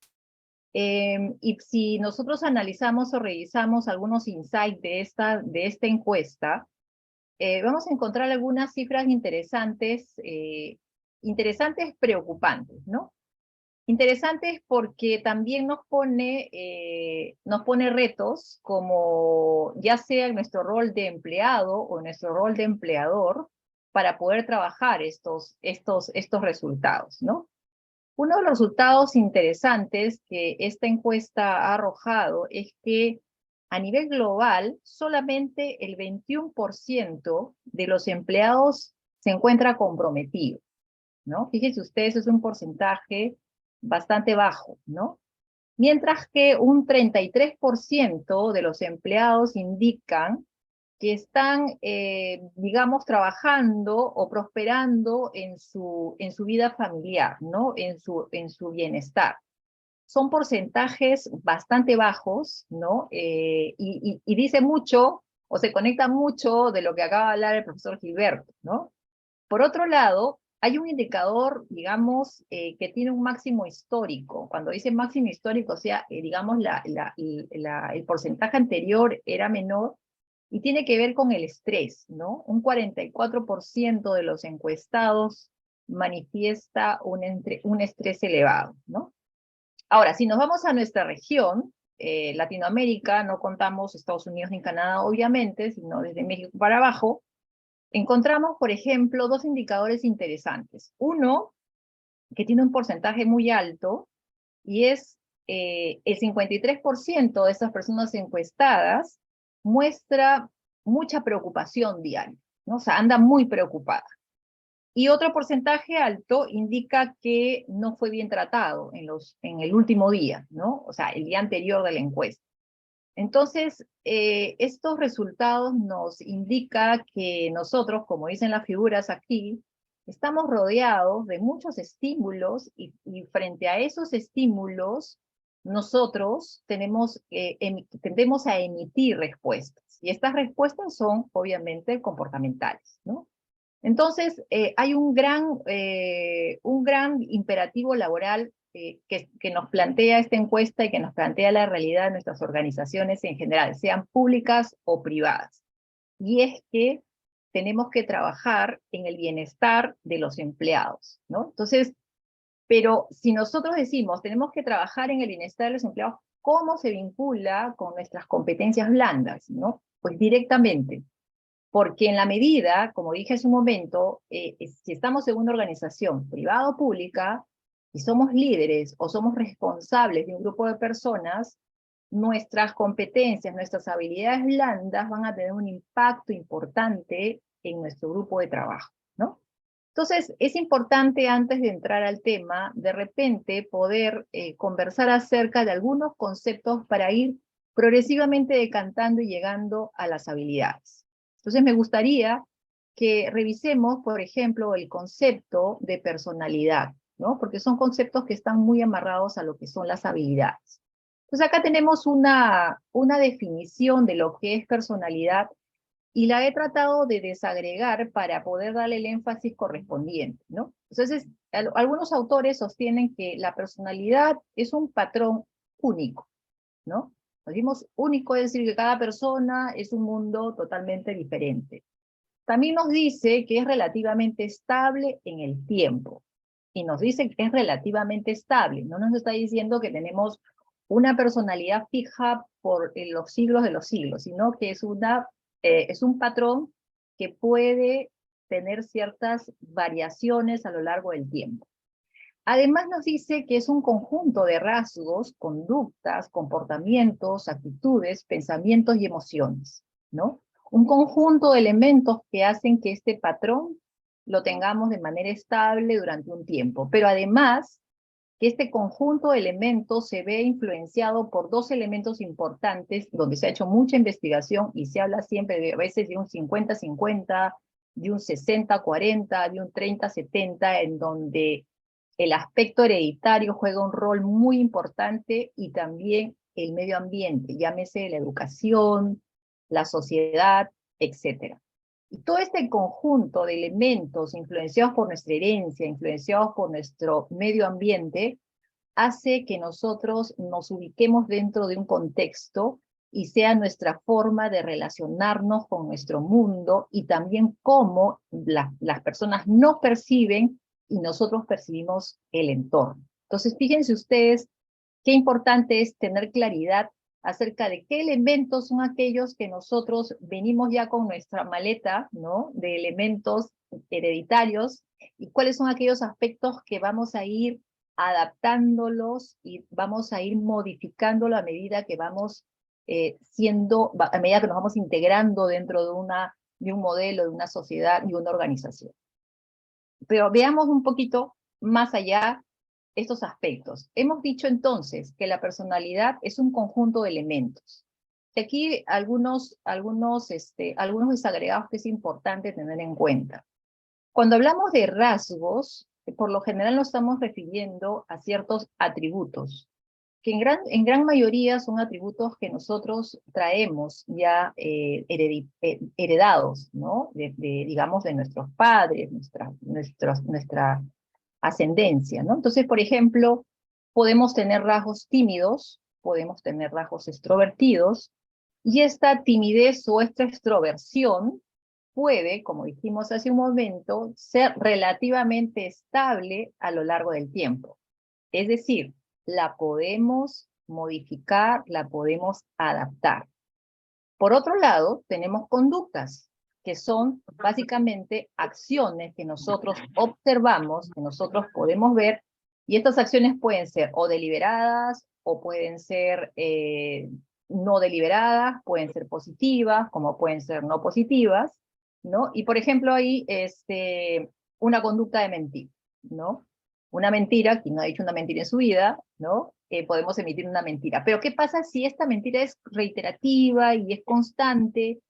Y si nosotros analizamos o revisamos algunos insights de esta encuesta, vamos a encontrar algunas cifras interesantes, preocupantes, ¿no? Interesantes porque también nos pone retos como ya sea en nuestro rol de empleado o en nuestro rol de empleador para poder trabajar estos resultados, ¿no? Uno de los resultados interesantes que esta encuesta ha arrojado es que a nivel global solamente el 21% de los empleados se encuentra comprometido, ¿no? Fíjense ustedes, es un porcentaje bastante bajo, ¿no? Mientras que un 33% de los empleados indican que están, digamos, trabajando o prosperando en su vida familiar, ¿no? En su bienestar. Son porcentajes bastante bajos, ¿no? Y dice mucho, o se conecta mucho de lo que acaba de hablar el profesor Gilberto, ¿no? Por otro lado, hay un indicador, digamos, que tiene un máximo histórico. Cuando dice máximo histórico, o sea, digamos, el porcentaje anterior era menor, y tiene que ver con el estrés, ¿no? Un 44% de los encuestados manifiesta un estrés elevado, ¿no? Ahora, si nos vamos a nuestra región, Latinoamérica, no contamos Estados Unidos ni Canadá, obviamente, sino desde México para abajo, encontramos, por ejemplo, dos indicadores interesantes. Uno, que tiene un porcentaje muy alto, y es el 53% de esas personas encuestadas muestra mucha preocupación diaria, ¿no? O sea, anda muy preocupada. Y otro porcentaje alto indica que no fue bien tratado en el último día, ¿no? O sea, el día anterior de la encuesta. Entonces, estos resultados nos indican que nosotros, como dicen las figuras aquí, estamos rodeados de muchos estímulos y frente a esos estímulos, nosotros tendemos a emitir respuestas. Y estas respuestas son, obviamente, comportamentales, ¿no? Entonces, hay un gran imperativo laboral que nos plantea esta encuesta y que nos plantea la realidad de nuestras organizaciones en general, sean públicas o privadas. Y es que tenemos que trabajar en el bienestar de los empleados, ¿no? Entonces, pero si nosotros decimos tenemos que trabajar en el bienestar de los empleados, ¿cómo se vincula con nuestras competencias blandas, ¿no? Pues directamente. Porque en la medida, como dije hace un momento, si estamos en una organización privada o pública, y somos líderes o somos responsables de un grupo de personas, nuestras competencias, nuestras habilidades blandas van a tener un impacto importante en nuestro grupo de trabajo, ¿no? Entonces, es importante antes de entrar al tema, de repente poder conversar acerca de algunos conceptos para ir progresivamente decantando y llegando a las habilidades. Entonces me gustaría que revisemos, por ejemplo, el concepto de personalidad, ¿no? Porque son conceptos que están muy amarrados a lo que son las habilidades. Entonces acá tenemos una definición de lo que es personalidad y la he tratado de desagregar para poder darle el énfasis correspondiente, ¿no? Entonces, algunos autores sostienen que la personalidad es un patrón único, ¿no? Decimos único, es decir, que cada persona es un mundo totalmente diferente. También nos dice que es relativamente estable en el tiempo. Y nos dice que es relativamente estable. No nos está diciendo que tenemos una personalidad fija por los siglos de los siglos, sino que es un patrón que puede tener ciertas variaciones a lo largo del tiempo. Además nos dice que es un conjunto de rasgos, conductas, comportamientos, actitudes, pensamientos y emociones, ¿no? Un conjunto de elementos que hacen que este patrón lo tengamos de manera estable durante un tiempo. Pero además, que este conjunto de elementos se ve influenciado por dos elementos importantes, donde se ha hecho mucha investigación y se habla siempre a veces de un 50-50, de un 60-40, de un 30-70, en donde el aspecto hereditario juega un rol muy importante y también el medio ambiente, llámese la educación, la sociedad, etc. Y todo este conjunto de elementos influenciados por nuestra herencia, influenciados por nuestro medio ambiente, hace que nosotros nos ubiquemos dentro de un contexto y sea nuestra forma de relacionarnos con nuestro mundo y también cómo las personas nos perciben y nosotros percibimos el entorno, Entonces, fíjense ustedes qué importante es tener claridad acerca de qué elementos son aquellos que nosotros venimos ya con nuestra maleta, ¿no?, de elementos hereditarios, y cuáles son aquellos aspectos que vamos a ir adaptándolos y vamos a ir modificándolo a medida que vamos a medida que nos vamos integrando dentro de un modelo, de una sociedad y una organización. Pero veamos un poquito más allá estos aspectos. Hemos dicho entonces que la personalidad es un conjunto de elementos. Y aquí algunos desagregados que es importante tener en cuenta. Cuando hablamos de rasgos, por lo general nos estamos refiriendo a ciertos atributos, que en gran mayoría son atributos que nosotros traemos ya heredados, ¿no? Digamos, de nuestros padres, nuestra ascendencia, ¿no? Entonces, por ejemplo, podemos tener rasgos tímidos, podemos tener rasgos extrovertidos, y esta timidez o esta extroversión puede, como dijimos hace un momento, ser relativamente estable a lo largo del tiempo. Es decir, la podemos modificar, la podemos adaptar. Por otro lado, tenemos conductas, que son básicamente acciones que nosotros observamos, que nosotros podemos ver, y estas acciones pueden ser o deliberadas, o pueden ser no deliberadas, pueden ser positivas, como pueden ser no positivas, ¿no? Y por ejemplo ahí, una conducta de mentir, ¿no? Una mentira, quien no ha dicho una mentira en su vida, ¿no? Podemos emitir una mentira. Pero ¿qué pasa si esta mentira es reiterativa y es constante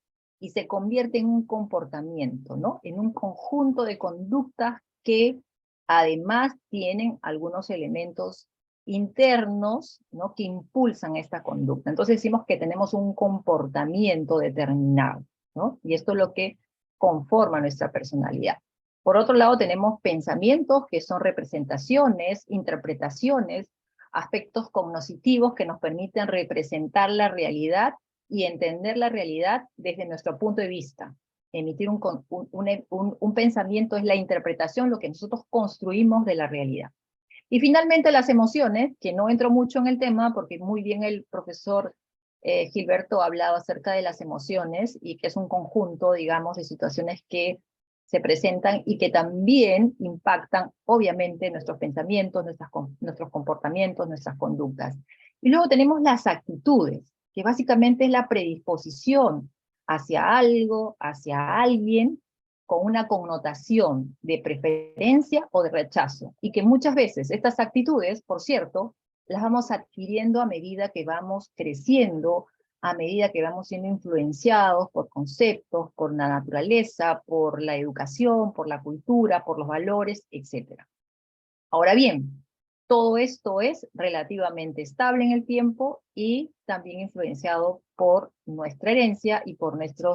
y se convierte en un comportamiento, ¿no? En un conjunto de conductas que además tienen algunos elementos internos, ¿no?, que impulsan esta conducta. Entonces decimos que tenemos un comportamiento determinado, ¿no? Y esto es lo que conforma nuestra personalidad. Por otro lado, tenemos pensamientos, que son representaciones, interpretaciones, aspectos cognitivos que nos permiten representar la realidad y entender la realidad desde nuestro punto de vista. Emitir un pensamiento es la interpretación, lo que nosotros construimos de la realidad. Y finalmente las emociones, que no entro mucho en el tema, porque muy bien el profesor Gilberto ha hablado acerca de las emociones, y que es un conjunto, digamos, de situaciones que se presentan y que también impactan, obviamente, nuestros pensamientos, nuestros comportamientos, nuestras conductas. Y luego tenemos las actitudes, que básicamente es la predisposición hacia algo, hacia alguien, con una connotación de preferencia o de rechazo, y que muchas veces estas actitudes, por cierto, las vamos adquiriendo a medida que vamos creciendo, a medida que vamos siendo influenciados por conceptos, por la naturaleza, por la educación, por la cultura, por los valores, etc. Ahora bien, todo esto es relativamente estable en el tiempo y también influenciado por nuestra herencia y por nuestro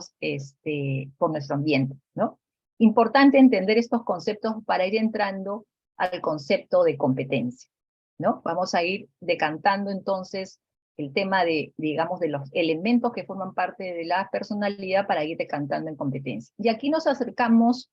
ambiente, ¿no? Importante entender estos conceptos para ir entrando al concepto de competencia, ¿no? Vamos a ir decantando entonces el tema digamos, de los elementos que forman parte de la personalidad para ir decantando en competencia. Y aquí nos acercamos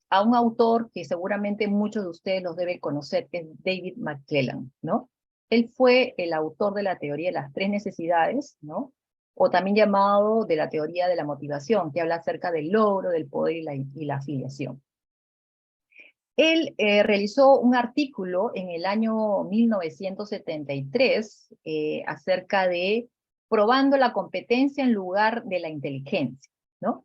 a un autor que seguramente muchos de ustedes los deben conocer, que es David McClelland, ¿no? Él fue el autor de la teoría de las tres necesidades, ¿no? O también llamado de la teoría de la motivación, que habla acerca del logro, del poder y la afiliación. Él realizó un artículo en el año 1973 acerca de probando la competencia en lugar de la inteligencia, ¿no?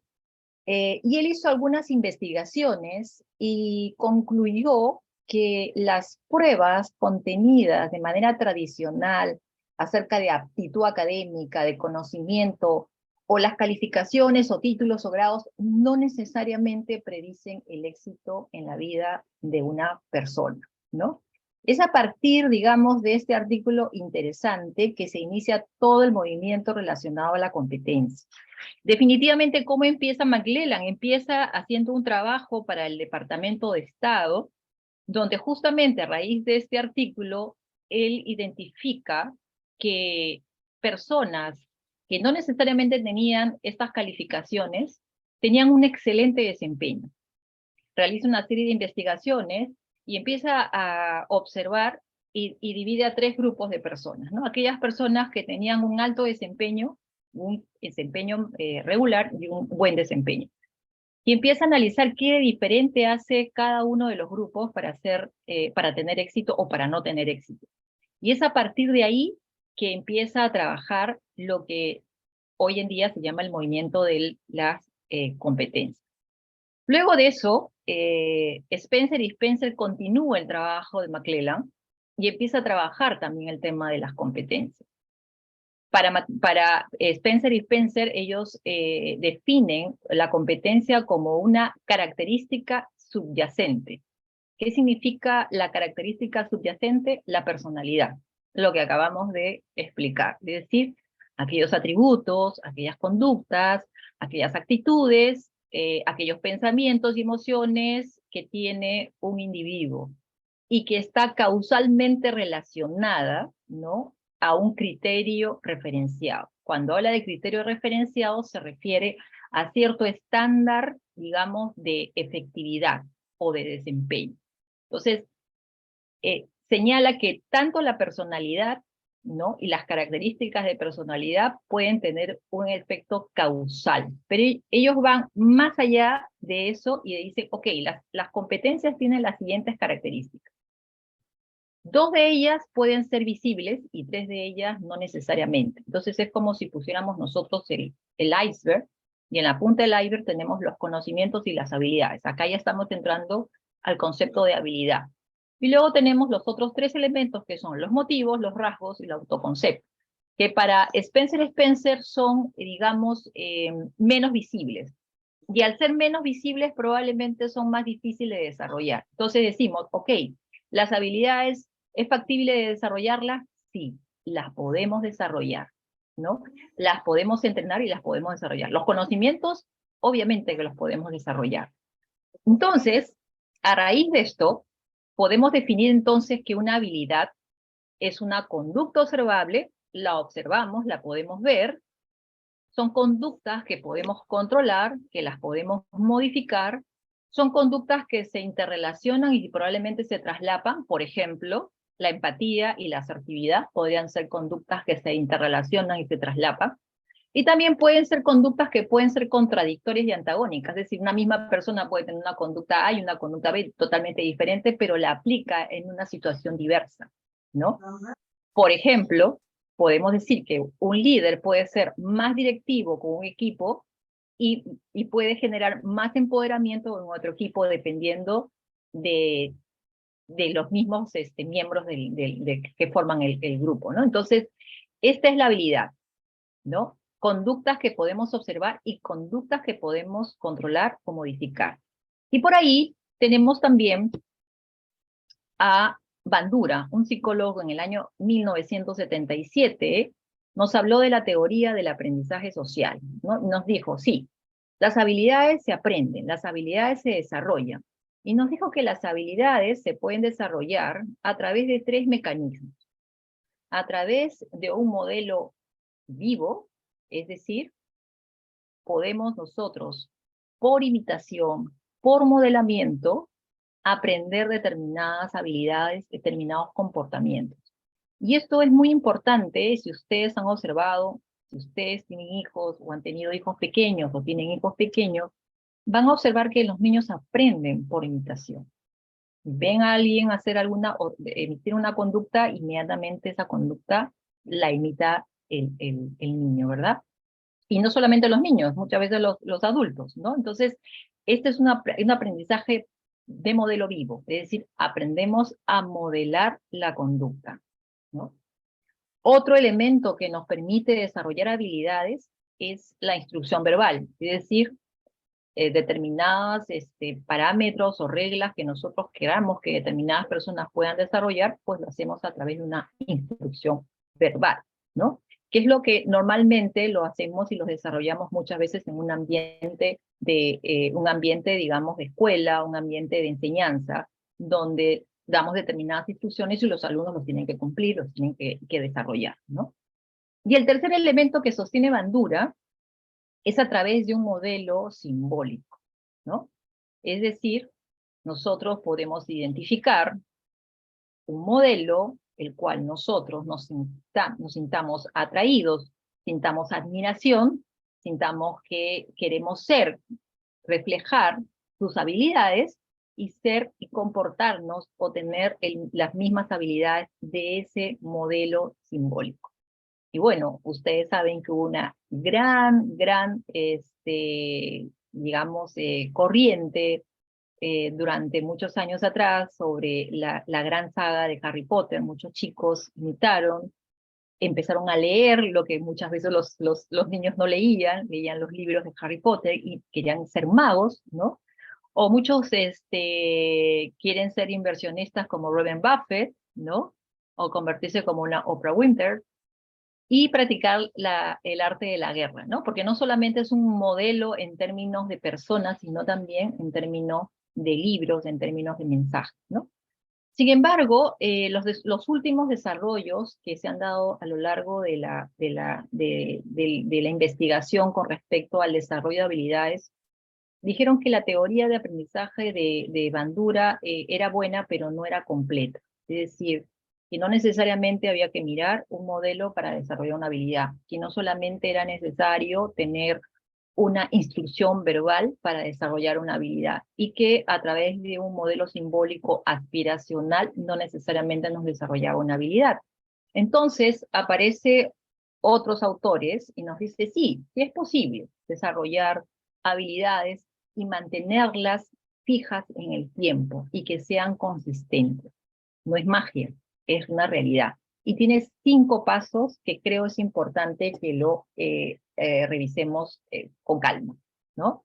Y él hizo algunas investigaciones y concluyó que las pruebas contenidas de manera tradicional acerca de aptitud académica, de conocimiento, o las calificaciones o títulos o grados no necesariamente predicen el éxito en la vida de una persona, ¿no? Es a partir, digamos, de este artículo interesante que se inicia todo el movimiento relacionado a la competencia. Definitivamente, ¿cómo empieza McClelland? Empieza haciendo un trabajo para el Departamento de Estado, donde justamente a raíz de este artículo, él identifica que personas que no necesariamente tenían estas calificaciones, tenían un excelente desempeño. Realiza una serie de investigaciones y empieza a observar y divide a 3 grupos de personas, ¿no? Aquellas personas que tenían un alto desempeño, un desempeño regular y un buen desempeño. Y empieza a analizar qué diferente hace cada uno de los grupos para tener éxito o para no tener éxito. Y es a partir de ahí que empieza a trabajar lo que hoy en día se llama el movimiento de las competencias. Luego de eso, Spencer y Spencer continúa el trabajo de McClelland y empieza a trabajar también el tema de las competencias. Para Spencer y Spencer, ellos definen la competencia como una característica subyacente. ¿Qué significa la característica subyacente? La personalidad, lo que acabamos de explicar. Es decir, aquellos atributos, aquellas conductas, aquellas actitudes, aquellos pensamientos y emociones que tiene un individuo y que está causalmente relacionada, ¿no?, a un criterio referenciado. Cuando habla de criterio referenciado se refiere a cierto estándar, digamos, de efectividad o de desempeño. Entonces, señala que tanto la personalidad, ¿no?, y las características de personalidad pueden tener un efecto causal, pero ellos van más allá de eso y dicen, ok, las competencias tienen las siguientes características. 2 de ellas pueden ser visibles y 3 de ellas no necesariamente. Entonces es como si pusiéramos nosotros el iceberg, y en la punta del iceberg tenemos los conocimientos y las habilidades. Acá ya estamos entrando al concepto de habilidad. Y luego tenemos los otros 3 elementos que son los motivos, los rasgos y el autoconcepto, que para Spencer son, digamos, menos visibles. Y al ser menos visibles probablemente son más difíciles de desarrollar. Entonces decimos, ok, las habilidades, ¿es factible de desarrollarlas? Sí, las podemos desarrollar, ¿no? Las podemos entrenar y las podemos desarrollar. Los conocimientos, obviamente que los podemos desarrollar. Entonces, a raíz de esto, podemos definir entonces que una habilidad es una conducta observable, la observamos, la podemos ver, son conductas que podemos controlar, que las podemos modificar, son conductas que se interrelacionan y probablemente se traslapan. Por ejemplo, la empatía y la asertividad podrían ser conductas que se interrelacionan y se traslapan. Y también pueden ser conductas que pueden ser contradictorias y antagónicas. Es decir, una misma persona puede tener una conducta A y una conducta B totalmente diferente, pero la aplica en una situación diversa, ¿no? Por ejemplo, podemos decir que un líder puede ser más directivo con un equipo y puede generar más empoderamiento en otro equipo dependiendo de los mismos miembros que forman el grupo, ¿no? Entonces, esta es la habilidad, ¿no? Conductas que podemos observar y conductas que podemos controlar o modificar. Y por ahí tenemos también a Bandura, un psicólogo en el año 1977, nos habló de la teoría del aprendizaje social, ¿no? Nos dijo, sí, las habilidades se aprenden, las habilidades se desarrollan. Y nos dijo que las habilidades se pueden desarrollar a través de 3 mecanismos. A través de un modelo vivo, es decir, podemos nosotros, por imitación, por modelamiento, aprender determinadas habilidades, determinados comportamientos. Y esto es muy importante si ustedes han observado, si ustedes tienen hijos o han tenido hijos pequeños o tienen hijos pequeños, van a observar que los niños aprenden por imitación. Ven a alguien hacer emitir una conducta, inmediatamente esa conducta la imita el niño, ¿verdad? Y no solamente los niños, muchas veces los adultos, ¿no? Entonces, este es un aprendizaje de modelo vivo, es decir, aprendemos a modelar la conducta, ¿no? Otro elemento que nos permite desarrollar habilidades es la instrucción verbal, es decir, determinados parámetros o reglas que nosotros queramos que determinadas personas puedan desarrollar, pues lo hacemos a través de una instrucción verbal, ¿no? Que es lo que normalmente lo hacemos y lo desarrollamos muchas veces en un ambiente digamos, de escuela, un ambiente de enseñanza, donde damos determinadas instrucciones y los alumnos los tienen que cumplir, los tienen que desarrollar, ¿no? Y el tercer elemento que sostiene Bandura es a través de un modelo simbólico, ¿no? Es decir, nosotros podemos identificar un modelo el cual nosotros nos sintamos atraídos, sintamos admiración, sintamos que queremos ser, reflejar sus habilidades y ser y comportarnos o tener las mismas habilidades de ese modelo simbólico. Y bueno, ustedes saben que hubo una gran, digamos, corriente durante muchos años atrás sobre la gran saga de Harry Potter. Muchos chicos imitaron, empezaron a leer lo que muchas veces los niños no leían los libros de Harry Potter y querían ser magos, ¿no? O muchos quieren ser inversionistas como Warren Buffett, ¿no? O convertirse como una Oprah Winfrey y practicar el arte de la guerra, ¿no? Porque no solamente es un modelo en términos de personas, sino también en términos de libros, en términos de mensajes, ¿no? Sin embargo, los últimos desarrollos que se han dado a lo largo de la investigación con respecto al desarrollo de habilidades, dijeron que la teoría de aprendizaje de Bandura era buena, pero no era completa. Es decir, que no necesariamente había que mirar un modelo para desarrollar una habilidad, que no solamente era necesario tener una instrucción verbal para desarrollar una habilidad y que a través de un modelo simbólico aspiracional no necesariamente nos desarrollaba una habilidad. Entonces aparece otros autores y nos dice, sí es posible desarrollar habilidades y mantenerlas fijas en el tiempo y que sean consistentes. No es magia, es una realidad. Y tiene 5 pasos que creo es importante que lo revisemos con calma, ¿no?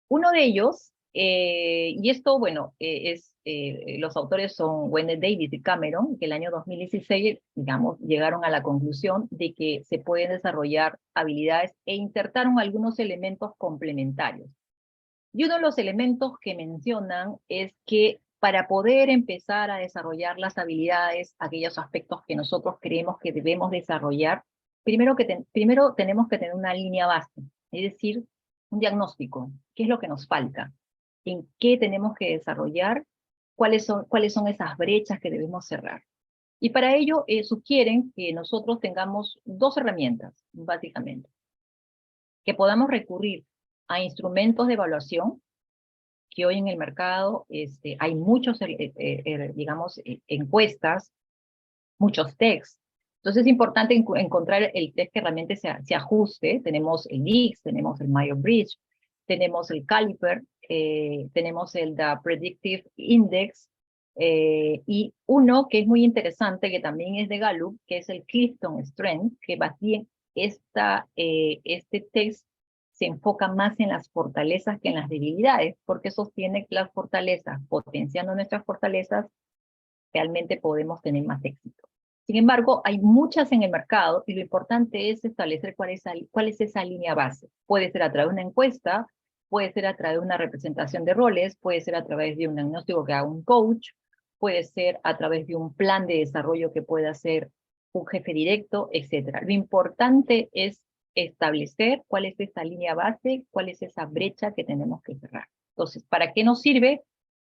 Uno de ellos, y esto, bueno, los autores son Wendell Davis y Cameron, que el año 2016, digamos, llegaron a la conclusión de que se pueden desarrollar habilidades e insertaron algunos elementos complementarios. Y uno de los elementos que mencionan es que para poder empezar a desarrollar las habilidades, aquellos aspectos que nosotros creemos que debemos desarrollar, primero tenemos que tener una línea base, es decir, un diagnóstico. ¿Qué es lo que nos falta? ¿En qué tenemos que desarrollar? ¿Cuáles son esas brechas que debemos cerrar? Y para ello sugieren que nosotros tengamos 2 herramientas, básicamente. Que podamos recurrir a instrumentos de evaluación, que hoy en el mercado hay muchos, digamos, encuestas, muchos tests. Entonces es importante encontrar el test que realmente se ajuste. Tenemos el DISC, tenemos el Myers-Briggs, tenemos el Caliper, tenemos el The Predictive Index, y uno que es muy interesante, que también es de Gallup, que es el Clifton Strength, que este test se enfoca más en las fortalezas que en las debilidades, porque sostiene que las fortalezas, potenciando nuestras fortalezas, realmente podemos tener más éxito. Sin embargo, hay muchas en el mercado y lo importante es establecer cuál es esa línea base. Puede ser a través de una encuesta, puede ser a través de una representación de roles, puede ser a través de un diagnóstico que haga un coach, puede ser a través de un plan de desarrollo que pueda hacer un jefe directo, etc. Lo importante es establecer cuál es esa línea base, cuál es esa brecha que tenemos que cerrar. Entonces, ¿para qué nos sirve?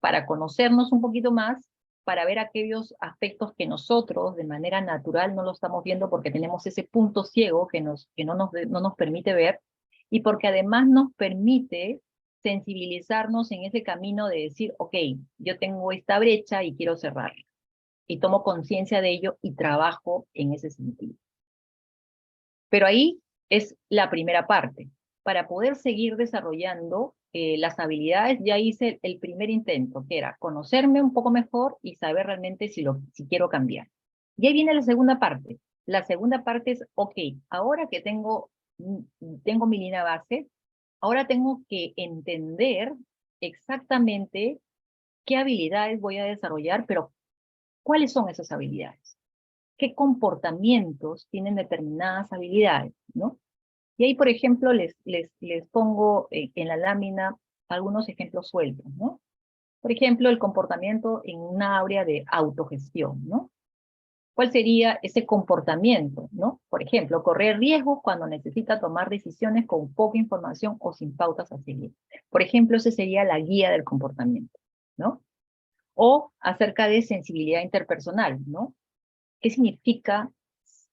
Para conocernos un poquito más, para ver aquellos aspectos que nosotros de manera natural no lo estamos viendo porque tenemos ese punto ciego que no nos permite ver, y porque además nos permite sensibilizarnos en ese camino de decir, ok, yo tengo esta brecha y quiero cerrarla. Y tomo conciencia de ello y trabajo en ese sentido. Pero ahí es la primera parte. Para poder seguir desarrollando las habilidades, ya hice el primer intento, que era conocerme un poco mejor y saber realmente si quiero cambiar. Y ahí viene la segunda parte. La segunda parte es, ok, ahora que tengo mi línea base, ahora tengo que entender exactamente qué habilidades voy a desarrollar, pero ¿cuáles son esas habilidades? ¿Qué comportamientos tienen determinadas habilidades, ¿no? Y ahí, por ejemplo, les pongo en la lámina algunos ejemplos sueltos, ¿no? Por ejemplo, el comportamiento en una área de autogestión, ¿no? ¿Cuál sería ese comportamiento, ¿no? Por ejemplo, correr riesgos cuando necesita tomar decisiones con poca información o sin pautas a seguir. Por ejemplo, esa sería la guía del comportamiento, ¿no? O acerca de sensibilidad interpersonal, ¿no? ¿Qué significa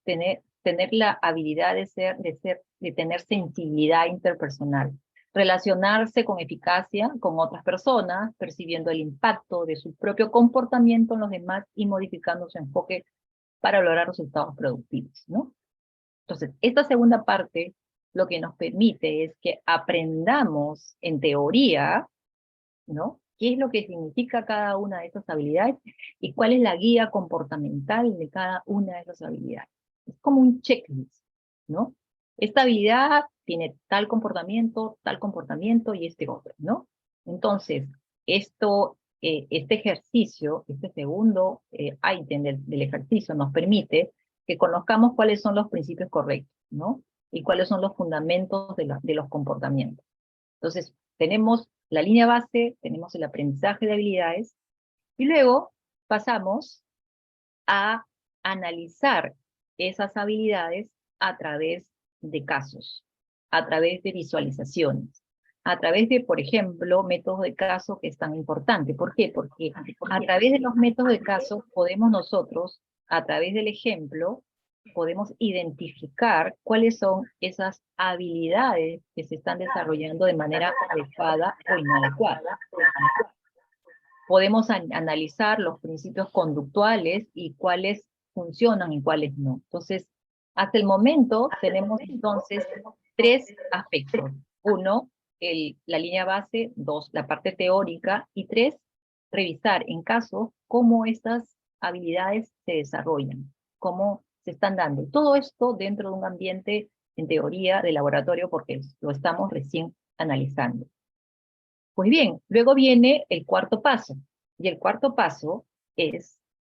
tener la habilidad de tener sensibilidad interpersonal? Relacionarse con eficacia con otras personas, percibiendo el impacto de su propio comportamiento en los demás y modificando su enfoque para lograr resultados productivos, ¿no? Entonces, esta segunda parte lo que nos permite es que aprendamos en teoría, ¿no? ¿Qué es lo que significa cada una de esas habilidades y cuál es la guía comportamental de cada una de esas habilidades? Es como un checklist, ¿no? Esta habilidad tiene tal comportamiento y este otro, ¿no? Entonces, este ejercicio, este segundo ítem del ejercicio nos permite que conozcamos cuáles son los principios correctos, ¿no? Y cuáles son los fundamentos de los comportamientos. Entonces, tenemos la línea base, tenemos el aprendizaje de habilidades, y luego pasamos a analizar esas habilidades a través de casos, a través de visualizaciones, a través de, por ejemplo, métodos de caso que es tan importante. ¿Por qué? Porque a través de los métodos de caso podemos nosotros, a través del ejemplo, podemos identificar cuáles son esas habilidades que se están desarrollando de manera adecuada o inadecuada. Podemos analizar los principios conductuales y cuáles funcionan y cuáles no. Entonces, hasta el momento tenemos entonces 3 aspectos. 1, la línea base, 2, la parte teórica, y 3, revisar en caso cómo estas habilidades se desarrollan, cómo se están dando. Todo esto dentro de un ambiente, en teoría, de laboratorio, porque lo estamos recién analizando. Pues bien, luego viene el cuarto paso, y el cuarto paso es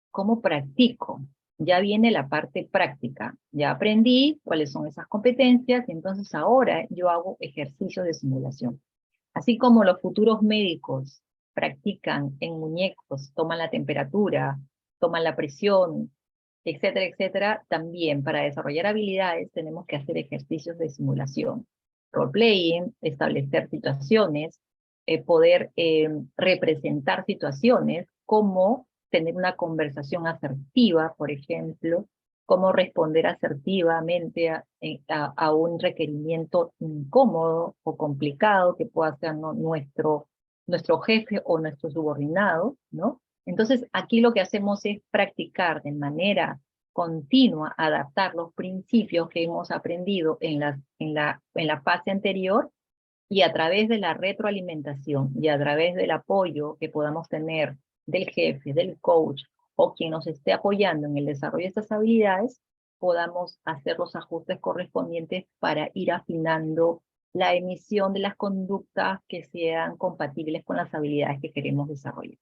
cómo practico. Ya viene la parte práctica. Ya aprendí cuáles son esas competencias, y entonces ahora yo hago ejercicios de simulación. Así como los futuros médicos practican en muñecos, toman la temperatura, toman la presión, etcétera, etcétera, también para desarrollar habilidades tenemos que hacer ejercicios de simulación. Role-playing, establecer situaciones, poder representar situaciones, como tener una conversación asertiva, por ejemplo, cómo responder asertivamente a un requerimiento incómodo o complicado que pueda ser nuestro jefe o nuestro subordinado, ¿no? Entonces, aquí lo que hacemos es practicar de manera continua, adaptar los principios que hemos aprendido en la fase anterior, y a través de la retroalimentación y a través del apoyo que podamos tener del jefe, del coach o quien nos esté apoyando en el desarrollo de estas habilidades, podamos hacer los ajustes correspondientes para ir afinando la emisión de las conductas que sean compatibles con las habilidades que queremos desarrollar.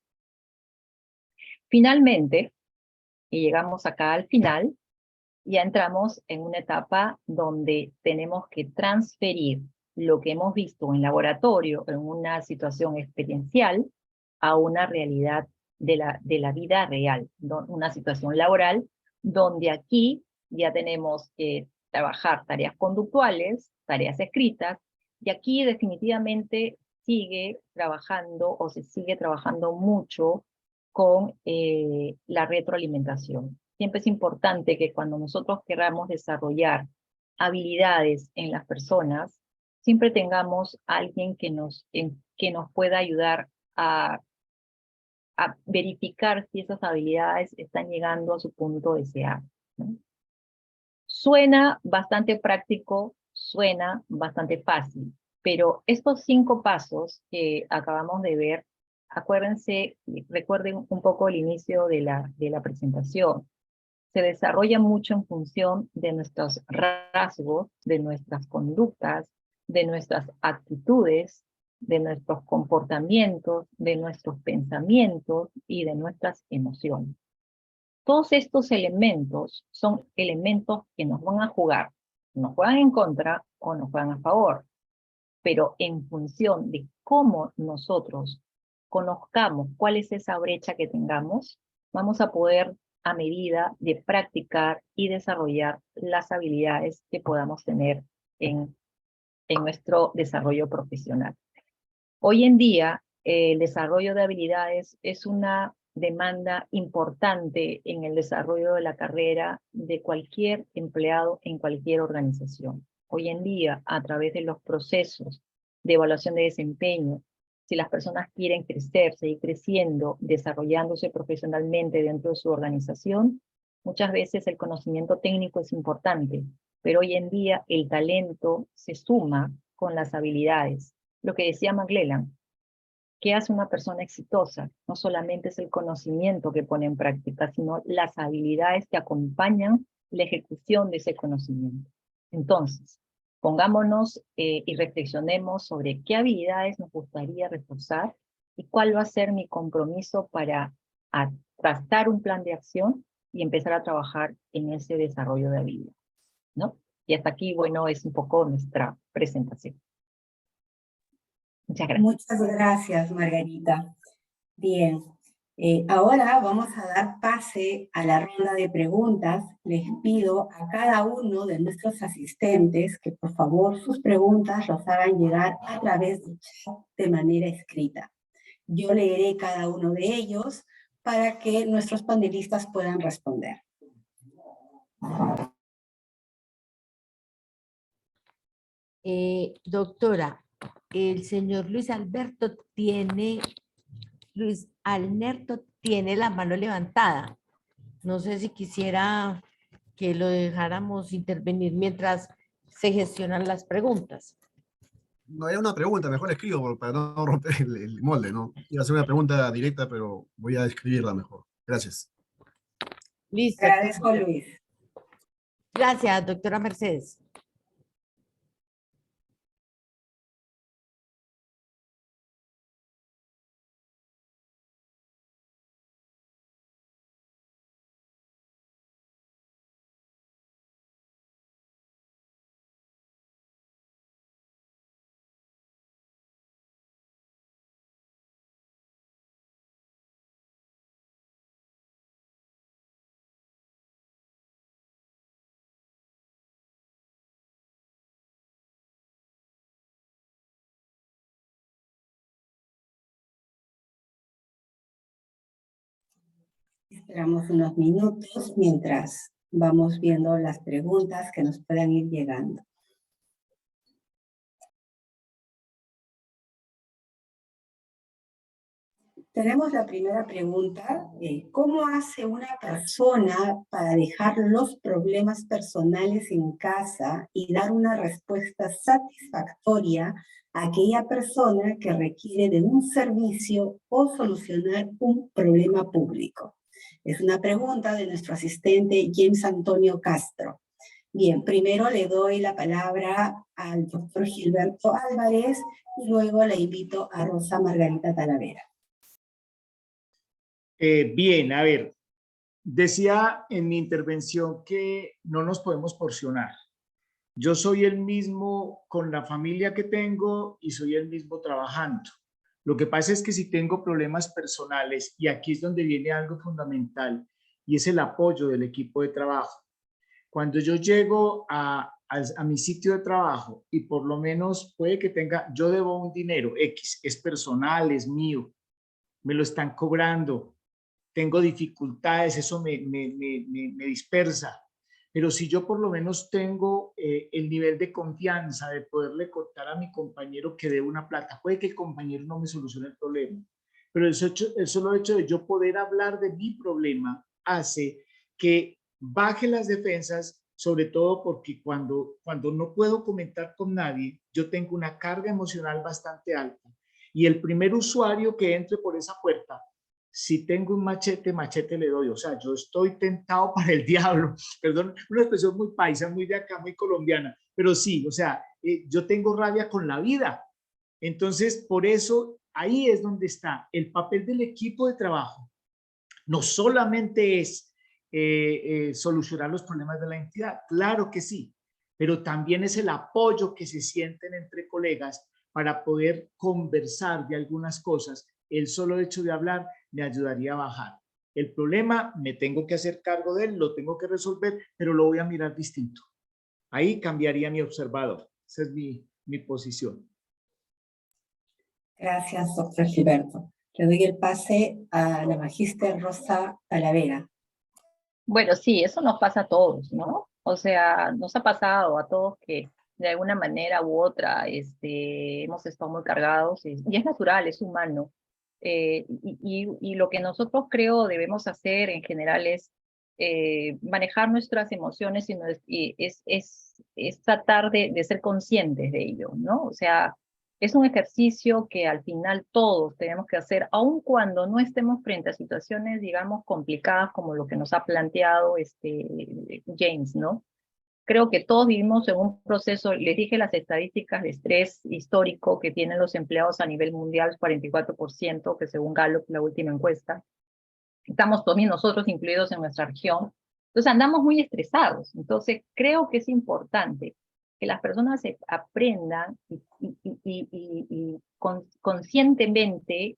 Finalmente, y llegamos acá al final, ya entramos en una etapa donde tenemos que transferir lo que hemos visto en laboratorio, en una situación experiencial, a una realidad de la vida real, una situación laboral, donde aquí ya tenemos que trabajar tareas conductuales, tareas escritas, y aquí definitivamente se sigue trabajando mucho con la retroalimentación. Siempre es importante que cuando nosotros queramos desarrollar habilidades en las personas, siempre tengamos a alguien que nos pueda ayudar a verificar si esas habilidades están llegando a su punto deseado, ¿no? Suena bastante práctico, suena bastante fácil, pero estos 5 pasos que acabamos de ver, acuérdense, recuerden un poco el inicio de la presentación. Se desarrolla mucho en función de nuestros rasgos, de nuestras conductas, de nuestras actitudes, de nuestros comportamientos, de nuestros pensamientos y de nuestras emociones. Todos estos elementos son elementos que nos van a jugar, nos juegan en contra o nos juegan a favor, pero en función de cómo nosotros conozcamos cuál es esa brecha que tengamos, vamos a poder, a medida de practicar y desarrollar las habilidades que podamos tener en nuestro desarrollo profesional. Hoy en día, el desarrollo de habilidades es una demanda importante en el desarrollo de la carrera de cualquier empleado en cualquier organización. Hoy en día, a través de los procesos de evaluación de desempeño, si las personas quieren crecer, seguir creciendo, desarrollándose profesionalmente dentro de su organización, muchas veces el conocimiento técnico es importante, pero hoy en día el talento se suma con las habilidades. Lo que decía McClellan, ¿qué hace una persona exitosa? No solamente es el conocimiento que pone en práctica, sino las habilidades que acompañan la ejecución de ese conocimiento. Entonces, pongámonos y reflexionemos sobre qué habilidades nos gustaría reforzar y cuál va a ser mi compromiso para trazar un plan de acción y empezar a trabajar en ese desarrollo de habilidades, ¿no? Y hasta aquí, bueno, es un poco nuestra presentación. Muchas gracias. Muchas gracias, Margarita. Bien, ahora vamos a dar pase a la ronda de preguntas. Les pido a cada uno de nuestros asistentes que por favor sus preguntas los hagan llegar a través del chat de manera escrita. Yo leeré cada uno de ellos para que nuestros panelistas puedan responder. Doctora, el señor Luis Alberto tiene la mano levantada. No sé si quisiera que lo dejáramos intervenir mientras se gestionan las preguntas. No era una pregunta, mejor escribo para no romper el molde, ¿no? Iba a ser una pregunta directa, pero voy a escribirla mejor. Gracias. Listo. Agradezco, Luis. Gracias, doctora Mercedes. Esperamos unos minutos mientras vamos viendo las preguntas que nos puedan ir llegando. Tenemos la primera pregunta. ¿Cómo hace una persona para dejar los problemas personales en casa y dar una respuesta satisfactoria a aquella persona que requiere de un servicio o solucionar un problema público? Es una pregunta de nuestro asistente James Antonio Castro. Bien, primero le doy la palabra al doctor Gilberto Álvarez y luego le invito a Rosa Margarita Talavera. Bien, a ver, decía en mi intervención que no nos podemos porcionar. Yo soy el mismo con la familia que tengo y soy el mismo trabajando. Lo que pasa es que si tengo problemas personales, y aquí es donde viene algo fundamental, y es el apoyo del equipo de trabajo. Cuando yo llego a mi sitio de trabajo y por lo menos puede que tenga, yo debo un dinero X, es personal, es mío, me lo están cobrando, tengo dificultades, eso me dispersa. Pero si yo por lo menos tengo el nivel de confianza de poderle contar a mi compañero que debe una plata, puede que el compañero no me solucione el problema, pero el solo hecho de yo poder hablar de mi problema hace que baje las defensas, sobre todo porque cuando no puedo comentar con nadie, yo tengo una carga emocional bastante alta. Y el primer usuario que entre por esa puerta, si tengo un machete, machete le doy. O sea, yo estoy tentado para el diablo. Perdón, una expresión muy paisa, muy de acá, muy colombiana. Pero sí, o sea, yo tengo rabia con la vida. Entonces, por eso, ahí es donde está el papel del equipo de trabajo. No solamente es solucionar los problemas de la entidad, claro que sí, pero también es el apoyo que se sienten entre colegas para poder conversar de algunas cosas. El solo hecho de hablar me ayudaría a bajar. El problema me tengo que hacer cargo de él, lo tengo que resolver, pero lo voy a mirar distinto. Ahí cambiaría mi observador. Esa es mi posición. Gracias, doctor Gilberto. Le doy el pase a la magíster Rosa Talavera. Bueno, sí, eso nos pasa a todos, ¿no? O sea, nos ha pasado a todos que de alguna manera u otra hemos estado muy cargados y es natural, es humano. Y lo que nosotros creo debemos hacer en general es manejar nuestras emociones y es tratar de ser conscientes de ello, ¿no? O sea, es un ejercicio que al final todos tenemos que hacer, aun cuando no estemos frente a situaciones, digamos, complicadas como lo que nos ha planteado James, ¿no? Creo que todos vivimos en un proceso, les dije las estadísticas de estrés histórico que tienen los empleados a nivel mundial, 44%, que según Gallup, la última encuesta. Estamos también nosotros incluidos en nuestra región. Entonces andamos muy estresados. Entonces creo que es importante que las personas aprendan conscientemente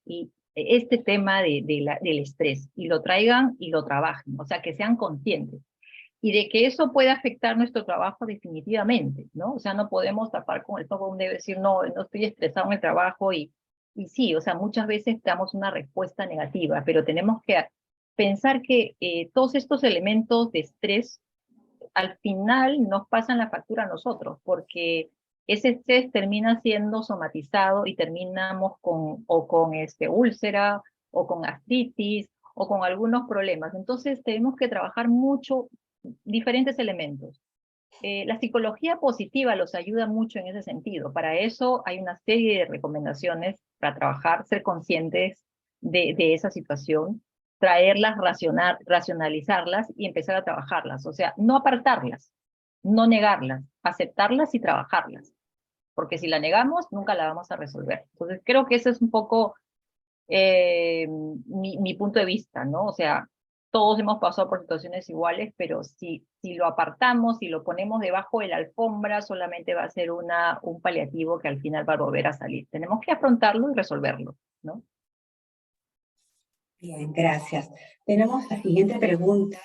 este tema del estrés y lo traigan y lo trabajen, o sea, que sean conscientes. Y de que eso puede afectar nuestro trabajo definitivamente, ¿no? O sea, no podemos tapar con el todo un dedo y decir, no, no estoy estresado en el trabajo y sí, o sea, muchas veces damos una respuesta negativa, pero tenemos que pensar que todos estos elementos de estrés al final nos pasan la factura a nosotros, porque ese estrés termina siendo somatizado y terminamos con úlcera o con artritis o con algunos problemas. Entonces tenemos que trabajar mucho diferentes elementos. La psicología positiva los ayuda mucho en ese sentido. Para eso hay una serie de recomendaciones para trabajar, ser conscientes de esa situación, traerlas, racionalizarlas y empezar a trabajarlas. O sea, no apartarlas, no negarlas, aceptarlas y trabajarlas. Porque si la negamos, nunca la vamos a resolver. Entonces, creo que ese es un poco mi punto de vista, ¿no? O sea, todos hemos pasado por situaciones iguales, pero si lo apartamos y lo ponemos debajo de la alfombra, solamente va a ser un paliativo que al final va a volver a salir. Tenemos que afrontarlo y resolverlo, ¿no? Bien, gracias. Tenemos la siguiente pregunta,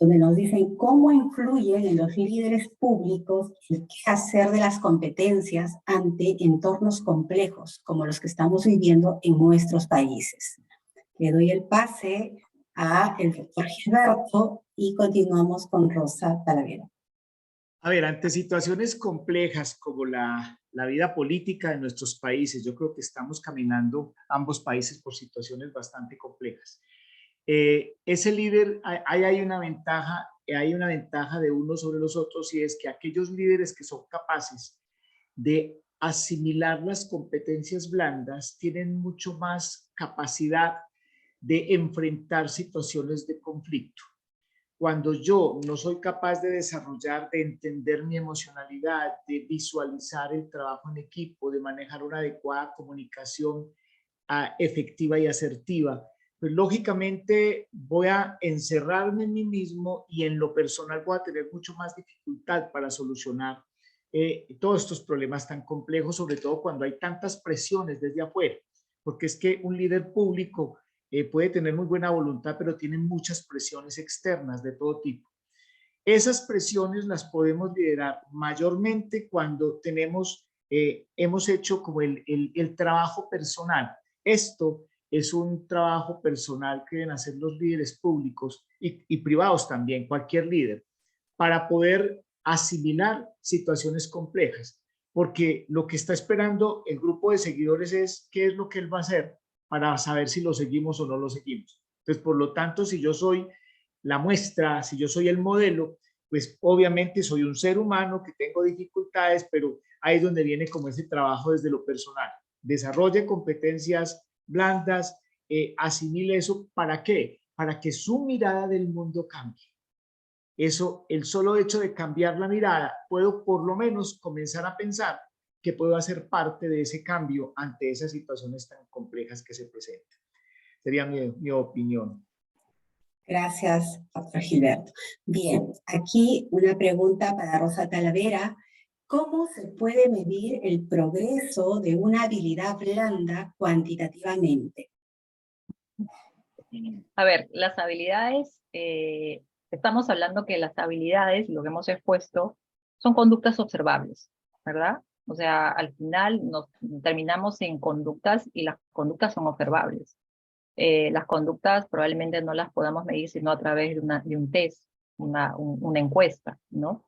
donde nos dicen cómo influyen en los líderes públicos el qué hacer de las competencias ante entornos complejos, como los que estamos viviendo en nuestros países. Le doy el pase a el doctor Gilberto y continuamos con Rosa Talavera. A ver, ante situaciones complejas como la vida política de nuestros países, yo creo que estamos caminando ambos países por situaciones bastante complejas. Ese líder, hay una ventaja de unos sobre los otros, y es que aquellos líderes que son capaces de asimilar las competencias blandas tienen mucho más capacidad de enfrentar situaciones de conflicto. Cuando yo no soy capaz de desarrollar, de entender mi emocionalidad, de visualizar el trabajo en equipo, de manejar una adecuada comunicación efectiva y asertiva, pues lógicamente voy a encerrarme en mí mismo y en lo personal voy a tener mucho más dificultad para solucionar todos estos problemas tan complejos, sobre todo cuando hay tantas presiones desde afuera, porque es que un líder público puede tener muy buena voluntad, pero tiene muchas presiones externas de todo tipo. Esas presiones las podemos liderar mayormente cuando hemos hecho como el trabajo personal. Esto es un trabajo personal que deben hacer los líderes públicos y privados también, cualquier líder, para poder asimilar situaciones complejas, porque lo que está esperando el grupo de seguidores es qué es lo que él va a hacer para saber si lo seguimos o no lo seguimos. Entonces, por lo tanto, si yo soy la muestra, si yo soy el modelo, pues obviamente soy un ser humano que tengo dificultades, pero ahí es donde viene como ese trabajo desde lo personal. Desarrolle competencias blandas, asimile eso. ¿Para qué? Para que su mirada del mundo cambie. Eso, el solo hecho de cambiar la mirada, puedo por lo menos comenzar a pensar que puedo hacer parte de ese cambio ante esas situaciones tan complejas que se presentan. Sería mi opinión. Gracias, doctor Gilberto. Bien, aquí una pregunta para Rosa Talavera. ¿Cómo se puede medir el progreso de una habilidad blanda cuantitativamente? A ver, las habilidades, estamos hablando que las habilidades, lo que hemos expuesto, son conductas observables, ¿verdad? O sea, al final nos terminamos en conductas y las conductas son observables. Las conductas probablemente no las podamos medir sino a través de un test, una encuesta, ¿no?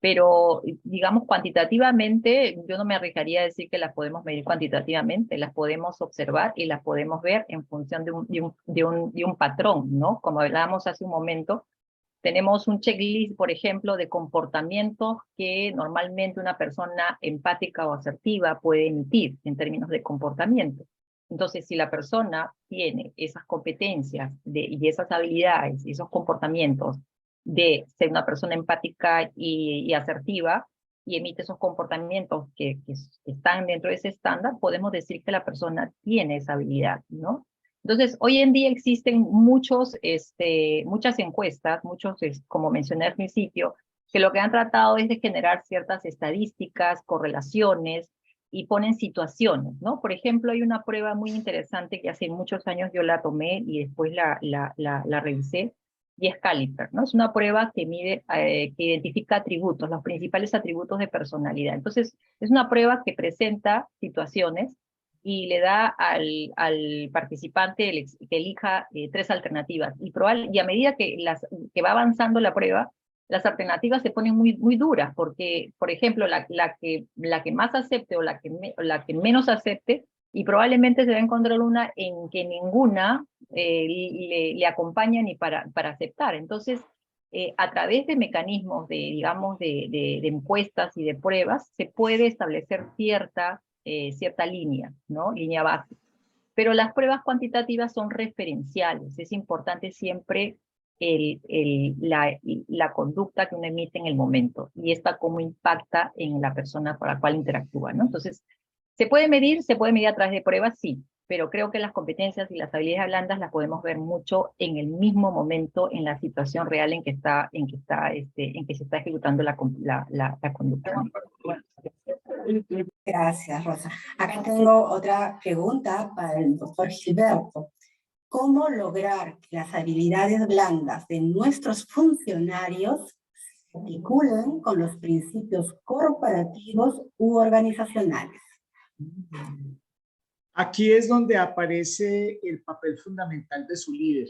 Pero, digamos, cuantitativamente, yo no me arriesgaría a decir que las podemos medir cuantitativamente, las podemos observar y las podemos ver en función de un patrón, ¿no? Como hablábamos hace un momento, tenemos un checklist, por ejemplo, de comportamientos que normalmente una persona empática o asertiva puede emitir en términos de comportamiento. Entonces, si la persona tiene esas competencias y esas habilidades y esos comportamientos de ser una persona empática y asertiva y emite esos comportamientos que están dentro de ese estándar, podemos decir que la persona tiene esa habilidad, ¿no? Entonces, hoy en día existen muchas encuestas, como mencioné al principio, que lo que han tratado es de generar ciertas estadísticas, correlaciones, y ponen situaciones, ¿no? Por ejemplo, hay una prueba muy interesante que hace muchos años yo la tomé y después la revisé, y es Caliper, ¿no? Es una prueba que mide, que identifica atributos, los principales atributos de personalidad. Entonces, es una prueba que presenta situaciones y le da al participante que elija 3 alternativas. Y a medida que va avanzando la prueba, las alternativas se ponen muy duras, porque, por ejemplo, la que más acepte o la que menos acepte, y probablemente se va a encontrar una en que ninguna le acompaña ni para aceptar. Entonces, a través de mecanismos digamos, de encuestas y de pruebas, se puede establecer cierta línea, ¿no? Línea base. Pero las pruebas cuantitativas son referenciales. Es importante siempre la conducta que uno emite en el momento y esta cómo impacta en la persona con la cual interactúa, ¿no? Entonces, se puede medir a través de pruebas, sí, pero creo que las competencias y las habilidades blandas las podemos ver mucho en el mismo momento, en la situación real en que se está ejecutando la conducta. Gracias, Rosa. Acá tengo otra pregunta para el doctor Gilberto. ¿Cómo lograr que las habilidades blandas de nuestros funcionarios se articulen con los principios corporativos u organizacionales? Aquí es donde aparece el papel fundamental de su líder,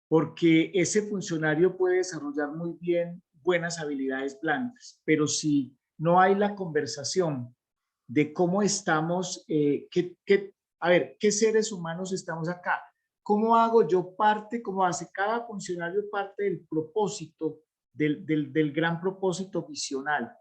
porque ese funcionario puede desarrollar muy bien buenas habilidades blandas, pero si no hay la conversación de cómo estamos, a ver, ¿qué seres humanos estamos acá? ¿Cómo hago yo parte, cómo hace cada funcionario parte del propósito, del gran propósito visional?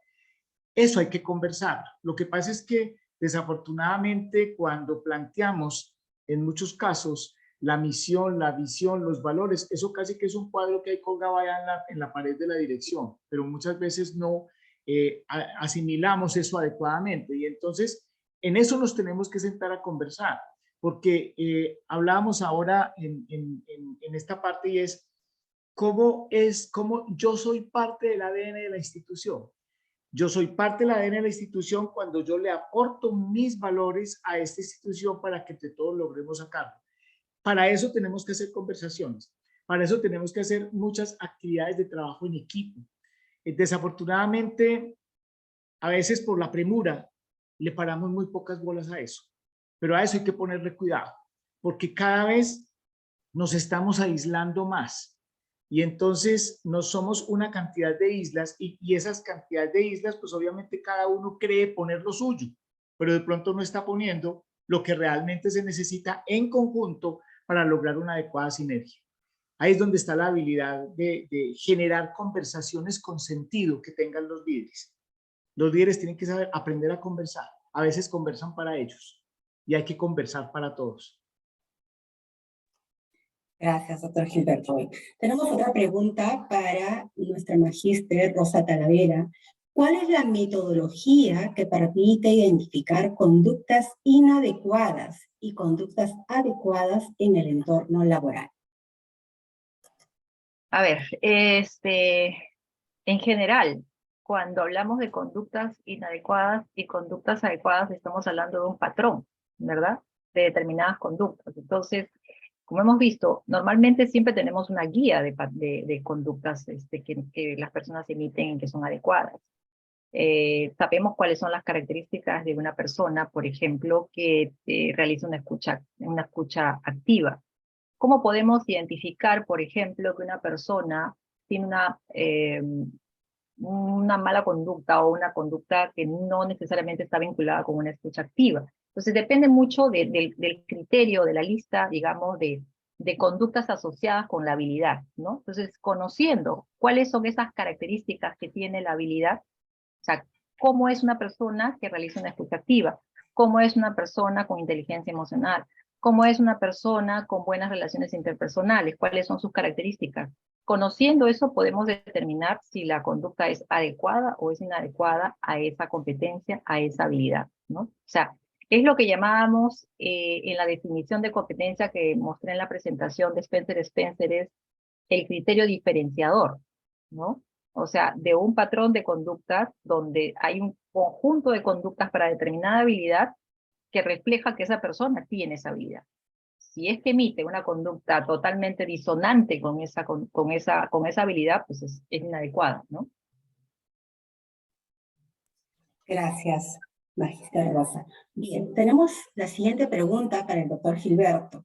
Eso hay que conversar. Lo que pasa es que desafortunadamente cuando planteamos en muchos casos la misión, la visión, los valores, eso casi que es un cuadro que hay colgado allá en la pared de la dirección, pero muchas veces no asimilamos eso adecuadamente y entonces en eso nos tenemos que sentar a conversar, porque hablábamos ahora en esta parte y es cómo yo soy parte del ADN de la institución. Yo soy parte del ADN de la institución cuando yo le aporto mis valores a esta institución para que entre todos logremos sacarlo. Para eso tenemos que hacer conversaciones, para eso tenemos que hacer muchas actividades de trabajo en equipo. Desafortunadamente, a veces por la premura, le paramos muy pocas bolas a eso, pero a eso hay que ponerle cuidado, porque cada vez nos estamos aislando más. Y entonces no somos una cantidad de islas y esas cantidades de islas, pues obviamente cada uno cree poner lo suyo, pero de pronto no está poniendo lo que realmente se necesita en conjunto para lograr una adecuada sinergia. Ahí es donde está la habilidad de generar conversaciones con sentido que tengan los líderes. Los líderes tienen que saber aprender a conversar. A veces conversan para ellos y hay que conversar para todos. Gracias, doctor Gilberto. Tenemos otra pregunta para nuestra magíster Rosa Talavera. ¿Cuál es la metodología que permite identificar conductas inadecuadas y conductas adecuadas en el entorno laboral? A ver, en general, cuando hablamos de conductas inadecuadas y conductas adecuadas, estamos hablando de un patrón, ¿verdad? De determinadas conductas. Entonces, como hemos visto, normalmente siempre tenemos una guía de conductas que las personas emiten que son adecuadas. Sabemos cuáles son las características de una persona, por ejemplo, que realiza una escucha activa. ¿Cómo podemos identificar, por ejemplo, que una persona tiene una mala conducta o una conducta que no necesariamente está vinculada con una escucha activa? Entonces depende mucho del criterio, de la lista, digamos, de conductas asociadas con la habilidad, ¿no? Entonces, conociendo cuáles son esas características que tiene la habilidad, o sea, cómo es una persona que realiza una escucha activa, cómo es una persona con inteligencia emocional, cómo es una persona con buenas relaciones interpersonales, cuáles son sus características. Conociendo eso podemos determinar si la conducta es adecuada o es inadecuada a esa competencia, a esa habilidad, ¿no? O sea, es lo que llamábamos en la definición de competencia que mostré en la presentación de Spencer Spencer, es el criterio diferenciador, ¿no? O sea, de un patrón de conductas donde hay un conjunto de conductas para determinada habilidad que refleja que esa persona tiene esa habilidad. Si es que emite una conducta totalmente disonante con esa habilidad, pues es inadecuada, ¿no? Gracias, magistra Rosa. Bien, tenemos la siguiente pregunta para el doctor Gilberto.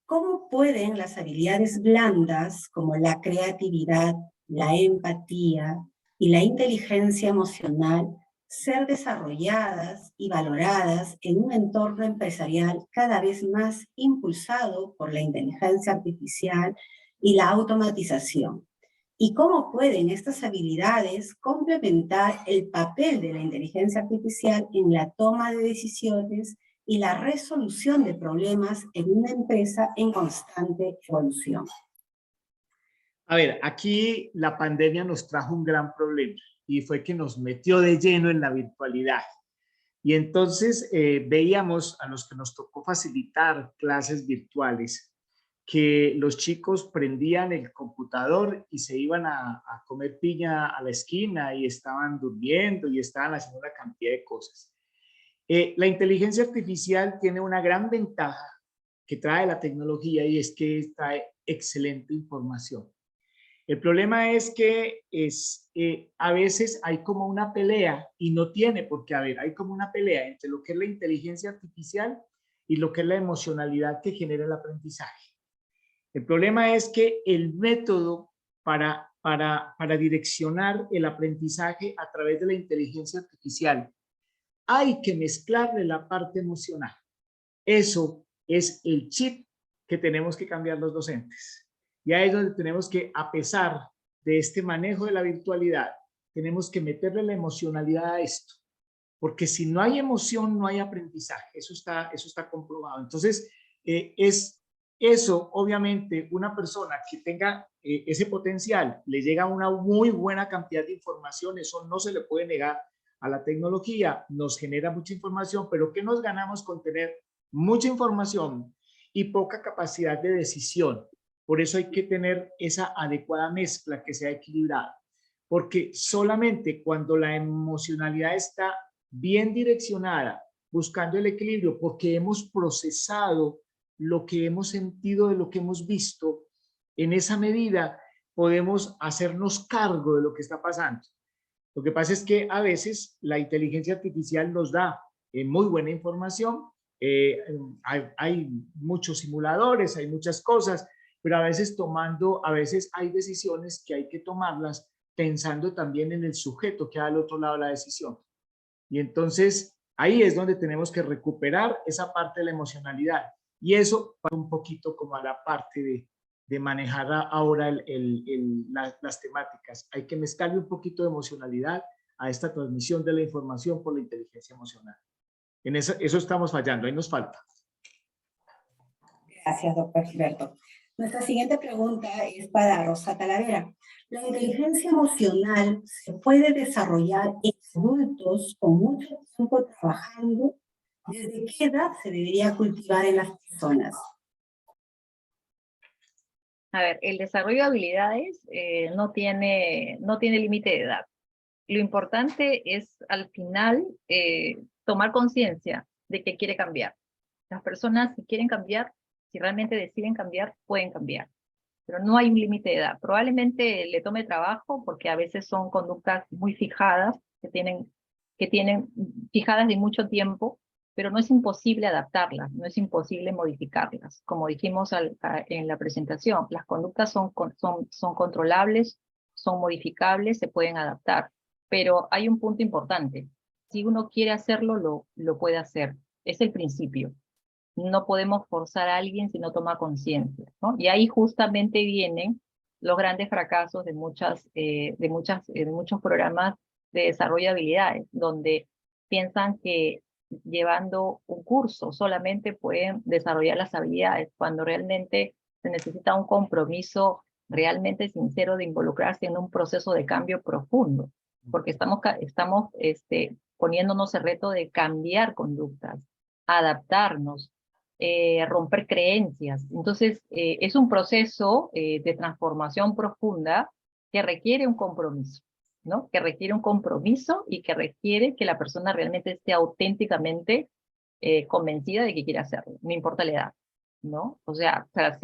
¿Cómo pueden las habilidades blandas, como la creatividad, la empatía y la inteligencia emocional, ser desarrolladas y valoradas en un entorno empresarial cada vez más impulsado por la inteligencia artificial y la automatización? ¿Y cómo pueden estas habilidades complementar el papel de la inteligencia artificial en la toma de decisiones y la resolución de problemas en una empresa en constante evolución? A ver, aquí la pandemia nos trajo un gran problema y fue que nos metió de lleno en la virtualidad. Y entonces veíamos a los que nos tocó facilitar clases virtuales que los chicos prendían el computador y se iban a comer piña a la esquina y estaban durmiendo y estaban haciendo una cantidad de cosas. La inteligencia artificial tiene una gran ventaja que trae la tecnología y es que trae excelente información. El problema es que a veces hay como una pelea, y no tiene por qué haber, hay como una pelea entre lo que es la inteligencia artificial y lo que es la emocionalidad que genera el aprendizaje. El problema es que el método para direccionar el aprendizaje a través de la inteligencia artificial, hay que mezclarle la parte emocional. Eso es el chip que tenemos que cambiar los docentes. Y ahí es donde tenemos que, a pesar de este manejo de la virtualidad, tenemos que meterle la emocionalidad a esto. Porque si no hay emoción, no hay aprendizaje. Eso está comprobado. Entonces, eso, obviamente, una persona que tenga ese potencial, le llega una muy buena cantidad de información, eso no se le puede negar a la tecnología, nos genera mucha información, pero ¿qué nos ganamos con tener mucha información y poca capacidad de decisión? Por eso hay que tener esa adecuada mezcla que sea equilibrada, porque solamente cuando la emocionalidad está bien direccionada, buscando el equilibrio, porque hemos procesado lo que hemos sentido de lo que hemos visto, en esa medida podemos hacernos cargo de lo que está pasando. Lo que pasa es que a veces la inteligencia artificial nos da muy buena información, hay muchos simuladores, hay muchas cosas, pero a veces hay decisiones que hay que tomarlas pensando también en el sujeto que hay al otro lado de la decisión. Y entonces ahí es donde tenemos que recuperar esa parte de la emocionalidad. Y eso va un poquito como a la parte de manejar ahora las temáticas. Hay que mezclarle un poquito de emocionalidad a esta transmisión de la información por la inteligencia emocional. En eso estamos fallando, ahí nos falta. Gracias, doctor Gilberto. Nuestra siguiente pregunta es para Rosa Talavera. ¿La inteligencia emocional se puede desarrollar en adultos con mucho tiempo trabajando? ¿Desde qué edad se debería cultivar en las personas? A ver, el desarrollo de habilidades no tiene límite de edad. Lo importante es, al final, tomar conciencia de que quiere cambiar. Las personas, si quieren cambiar, si realmente deciden cambiar, pueden cambiar. Pero no hay un límite de edad. Probablemente le tome trabajo porque a veces son conductas muy fijadas que tienen fijadas de mucho tiempo, pero no es imposible adaptarlas, no es imposible modificarlas. Como dijimos en la presentación, las conductas son controlables, son modificables, se pueden adaptar, pero hay un punto importante. Si uno quiere hacerlo, lo puede hacer. Es el principio. No podemos forzar a alguien si no toma conciencia, ¿no? Y ahí justamente vienen los grandes fracasos de muchos programas de desarrollo de habilidades, donde piensan que llevando un curso solamente pueden desarrollar las habilidades, cuando realmente se necesita un compromiso realmente sincero de involucrarse en un proceso de cambio profundo, porque estamos poniéndonos el reto de cambiar conductas, adaptarnos, romper creencias. Entonces, es un proceso de transformación profunda que requiere un compromiso, ¿no? Que requiere un compromiso y que requiere que la persona realmente esté auténticamente convencida de que quiere hacerlo, no importa la edad, ¿no? O sea, para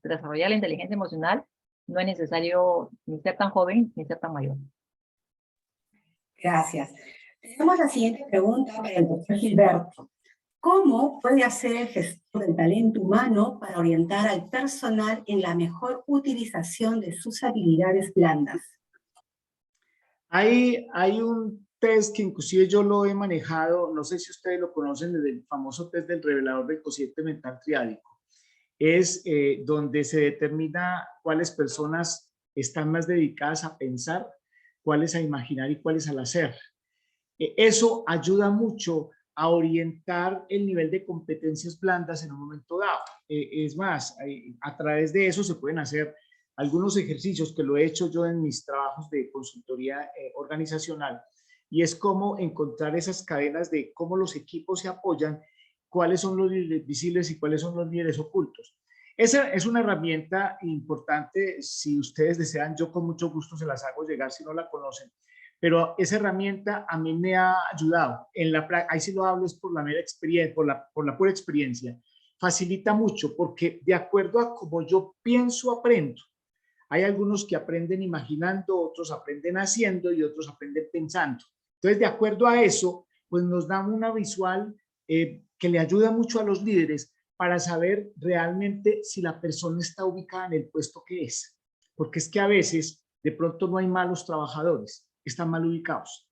desarrollar la inteligencia emocional no es necesario ni ser tan joven ni ser tan mayor. Gracias. Tenemos la siguiente pregunta para el doctor Gilberto. ¿Cómo puede hacer el gestor del talento humano para orientar al personal en la mejor utilización de sus habilidades blandas? Hay un test que inclusive yo lo he manejado, no sé si ustedes lo conocen, desde el famoso test del revelador del cociente mental triádico. Es donde se determina cuáles personas están más dedicadas a pensar, cuáles a imaginar y cuáles al hacer. Eso ayuda mucho a orientar el nivel de competencias blandas en un momento dado. Es más, a través de eso se pueden hacer algunos ejercicios que lo he hecho yo en mis trabajos de consultoría organizacional, y es cómo encontrar esas cadenas de cómo los equipos se apoyan, cuáles son los líderes visibles y cuáles son los líderes ocultos. Esa es una herramienta importante. Si ustedes desean, yo con mucho gusto se las hago llegar si no la conocen. Pero esa herramienta a mí me ha ayudado. Ahí sí lo hablo es por la mera experiencia, por la pura experiencia. Facilita mucho porque de acuerdo a cómo yo pienso, aprendo. Hay algunos que aprenden imaginando, otros aprenden haciendo y otros aprenden pensando. Entonces, de acuerdo a eso, pues nos da una visual que le ayuda mucho a los líderes para saber realmente si la persona está ubicada en el puesto que es. Porque es que a veces de pronto no hay malos trabajadores, están mal ubicados.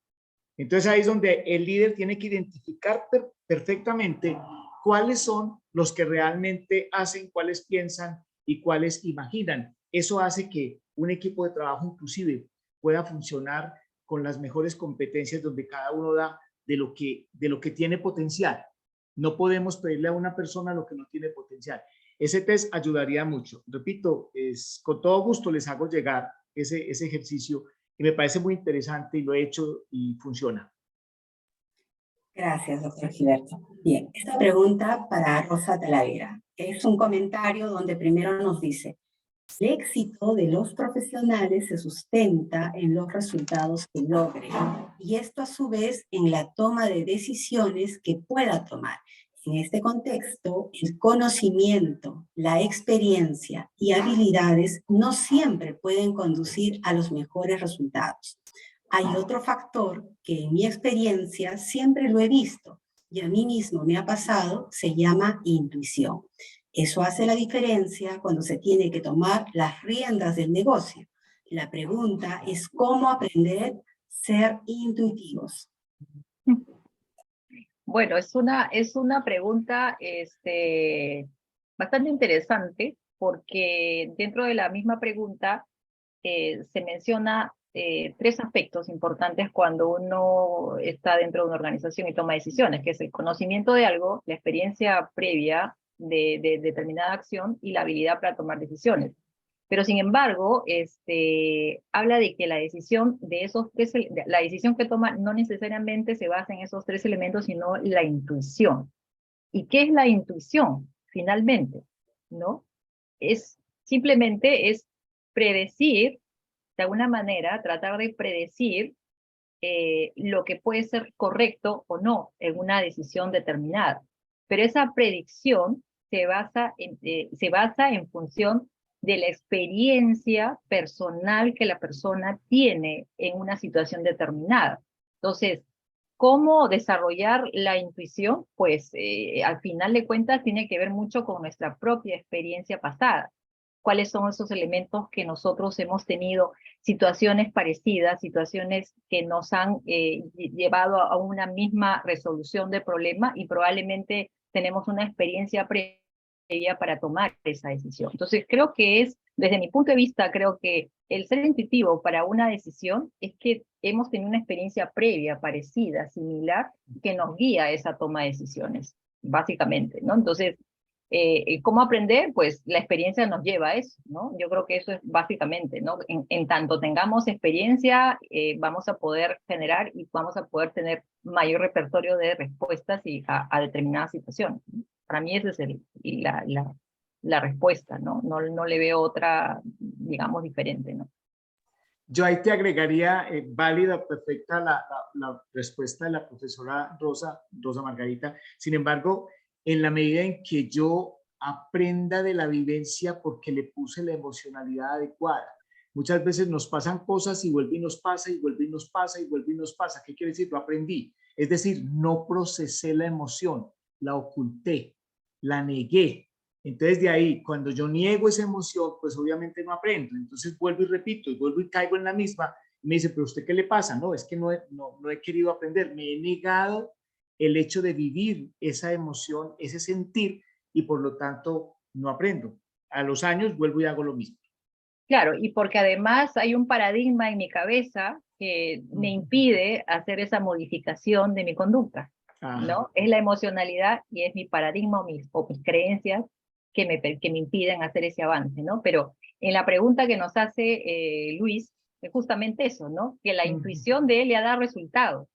Entonces ahí es donde el líder tiene que identificar perfectamente cuáles son los que realmente hacen, cuáles piensan y cuáles imaginan. Eso hace que un equipo de trabajo inclusive pueda funcionar con las mejores competencias, donde cada uno da de lo que tiene potencial. No podemos pedirle a una persona lo que no tiene potencial. Ese test ayudaría mucho. Repito, con todo gusto les hago llegar ese ejercicio y me parece muy interesante y lo he hecho y funciona. Gracias, doctor Gilberto. Bien, esta pregunta para Rosa Talavera. Es un comentario donde primero nos dice: el éxito de los profesionales se sustenta en los resultados que logren, y esto a su vez en la toma de decisiones que pueda tomar. En este contexto, el conocimiento, la experiencia y habilidades no siempre pueden conducir a los mejores resultados. Hay otro factor que en mi experiencia siempre lo he visto y a mí mismo me ha pasado, se llama intuición. Eso hace la diferencia cuando se tiene que tomar las riendas del negocio. La pregunta es cómo aprender a ser intuitivos. Bueno, es una pregunta bastante interesante, porque dentro de la misma pregunta se menciona 3 aspectos importantes cuando uno está dentro de una organización y toma decisiones, que es el conocimiento de algo, la experiencia previa de determinada acción y la habilidad para tomar decisiones. Pero sin embargo, habla de que la decisión la decisión que toma no necesariamente se basa en esos 3 elementos, sino la intuición. ¿Y qué es la intuición, finalmente? ¿No? Simplemente es predecir, de alguna manera, tratar de predecir lo que puede ser correcto o no en una decisión determinada. Pero esa predicción se basa en función de la experiencia personal que la persona tiene en una situación determinada. Entonces, ¿cómo desarrollar la intuición? Pues al final de cuentas tiene que ver mucho con nuestra propia experiencia pasada. ¿Cuáles son esos elementos que nosotros hemos tenido? Situaciones parecidas, situaciones que nos han llevado a una misma resolución de problema y probablemente tenemos una experiencia previa para tomar esa decisión. Entonces creo que desde mi punto de vista, creo que el ser intuitivo para una decisión es que hemos tenido una experiencia previa, parecida, similar, que nos guía a esa toma de decisiones, básicamente, ¿no? Entonces, ¿cómo aprender? Pues la experiencia nos lleva a eso, ¿no? Yo creo que eso es básicamente, ¿no? En tanto tengamos experiencia, vamos a poder generar y vamos a poder tener mayor repertorio de respuestas a determinadas situaciones, ¿no? Para mí esa es la respuesta, ¿no? No le veo otra, digamos, diferente, ¿no? Yo ahí te agregaría válida, perfecta la respuesta de la profesora Rosa Margarita. Sin embargo, en la medida en que yo aprenda de la vivencia porque le puse la emocionalidad adecuada. Muchas veces nos pasan cosas y vuelve y nos pasa, y vuelve y nos pasa, y vuelve y nos pasa. ¿Qué quiere decir? Lo aprendí. Es decir, no procesé la emoción, la oculté, la negué. Entonces de ahí, cuando yo niego esa emoción, pues obviamente no aprendo. Entonces vuelvo y repito, y vuelvo y caigo en la misma. Y me dice, ¿pero usted qué le pasa? No, es que no he querido aprender. Me he negado el hecho de vivir esa emoción, ese sentir, y por lo tanto no aprendo. A los años vuelvo y hago lo mismo. Claro, y porque además hay un paradigma en mi cabeza que me impide hacer esa modificación de mi conducta, ¿no? Es la emocionalidad y es mi paradigma o mis creencias que me impiden hacer ese avance, ¿no? Pero en la pregunta que nos hace Luis, es justamente eso, ¿no? Que la intuición de él le ha dado resultados.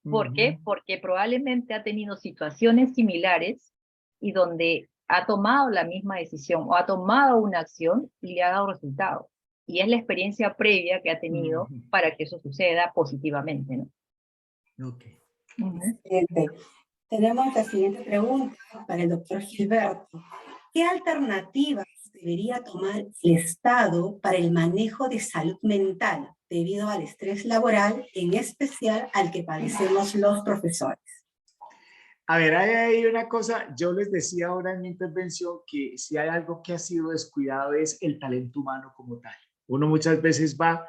¿Por qué? Porque probablemente ha tenido situaciones similares y donde ha tomado la misma decisión o ha tomado una acción y le ha dado resultado. Y es la experiencia previa que ha tenido para que eso suceda positivamente, ¿no? Ok. Excelente. Tenemos la siguiente pregunta para el doctor Gilberto. ¿Qué alternativas debería tomar el Estado para el manejo de salud mental debido al estrés laboral, en especial al que padecemos los profesores? A ver, hay una cosa, yo les decía ahora en mi intervención que si hay algo que ha sido descuidado es el talento humano como tal. Uno muchas veces va,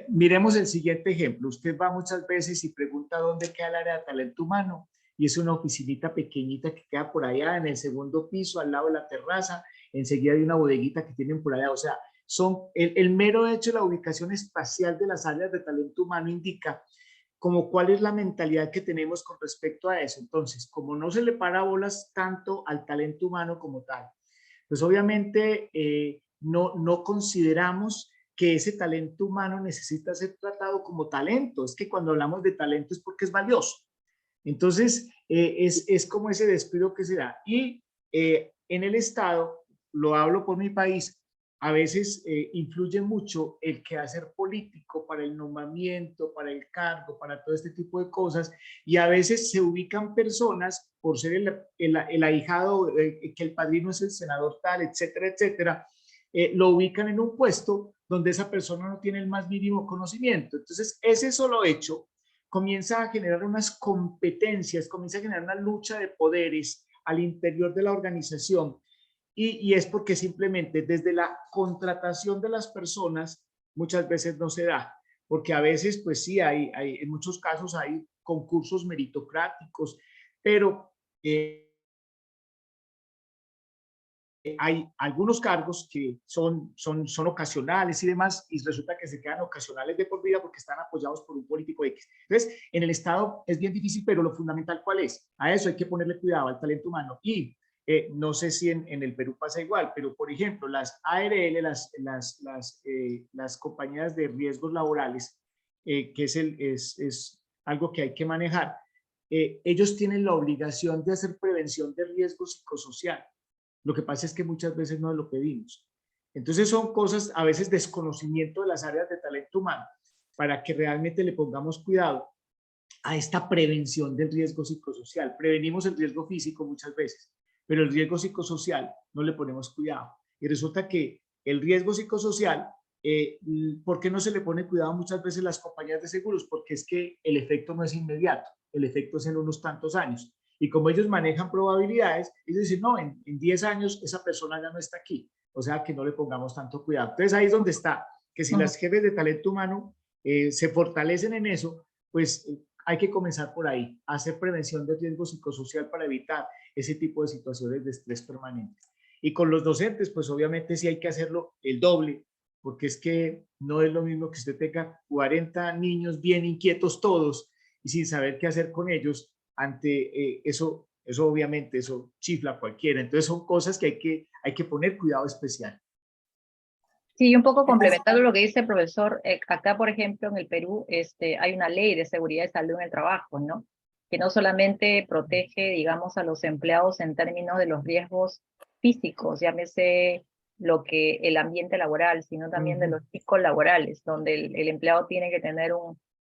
miremos el siguiente ejemplo, usted va muchas veces y pregunta dónde queda el área de talento humano y es una oficinita pequeñita que queda por allá en el segundo piso, al lado de la terraza, enseguida hay una bodeguita que tienen por allá, o sea, el mero hecho de la ubicación espacial de las áreas de talento humano indica como cuál es la mentalidad que tenemos con respecto a eso. Entonces, como no se le para bolas tanto al talento humano como tal, pues obviamente no consideramos que ese talento humano necesita ser tratado como talento. Es que cuando hablamos de talento es porque es valioso. Entonces, es como ese descuido que se da. Y en el Estado, lo hablo por mi país, a veces influye mucho el quehacer político para el nombramiento, para el cargo, para todo este tipo de cosas, y a veces se ubican personas por ser el ahijado, que el padrino es el senador tal, etcétera, etcétera, lo ubican en un puesto donde esa persona no tiene el más mínimo conocimiento. Entonces, ese solo hecho comienza a generar unas competencias, comienza a generar una lucha de poderes al interior de la organización. Y es porque simplemente desde la contratación de las personas muchas veces no se da, porque a veces pues sí, en muchos casos hay concursos meritocráticos, pero hay algunos cargos que son ocasionales y demás, y resulta que se quedan ocasionales de por vida porque están apoyados por un político X. Entonces, en el Estado es bien difícil, pero lo fundamental, ¿cuál es? A eso hay que ponerle cuidado, al talento humano. Y no sé si en el Perú pasa igual, pero por ejemplo, las ARL, las compañías de riesgos laborales, que es algo que hay que manejar, ellos tienen la obligación de hacer prevención de riesgo psicosocial. Lo que pasa es que muchas veces no lo pedimos. Entonces son cosas, a veces desconocimiento de las áreas de talento humano, para que realmente le pongamos cuidado a esta prevención del riesgo psicosocial. Prevenimos el riesgo físico muchas veces, pero el riesgo psicosocial no le ponemos cuidado. Y resulta que el riesgo psicosocial ¿Por qué no se le pone cuidado muchas veces a las compañías de seguros? Porque es que el efecto no es inmediato, el efecto es en unos tantos años. Y como ellos manejan probabilidades, ellos dicen, no, en 10 años esa persona ya no está aquí. O sea, que no le pongamos tanto cuidado. Entonces ahí es donde está, que si las jefes de talento humano se fortalecen en eso, pues hay que comenzar por ahí, a hacer prevención de riesgo psicosocial para evitar ese tipo de situaciones de estrés permanente. Y con los docentes, pues obviamente sí hay que hacerlo el doble, porque es que no es lo mismo que usted tenga 40 niños bien inquietos todos y sin saber qué hacer con ellos ante eso obviamente, eso chifla a cualquiera. Entonces son cosas que hay que poner cuidado especial. Sí, un poco complementando lo que dice el profesor, acá, por ejemplo, en el Perú, hay una ley de seguridad y salud en el trabajo, ¿no? Que no solamente protege, digamos, a los empleados en términos de los riesgos físicos, llámese el ambiente laboral, sino también de los psicolaborales, donde el empleado tiene que tener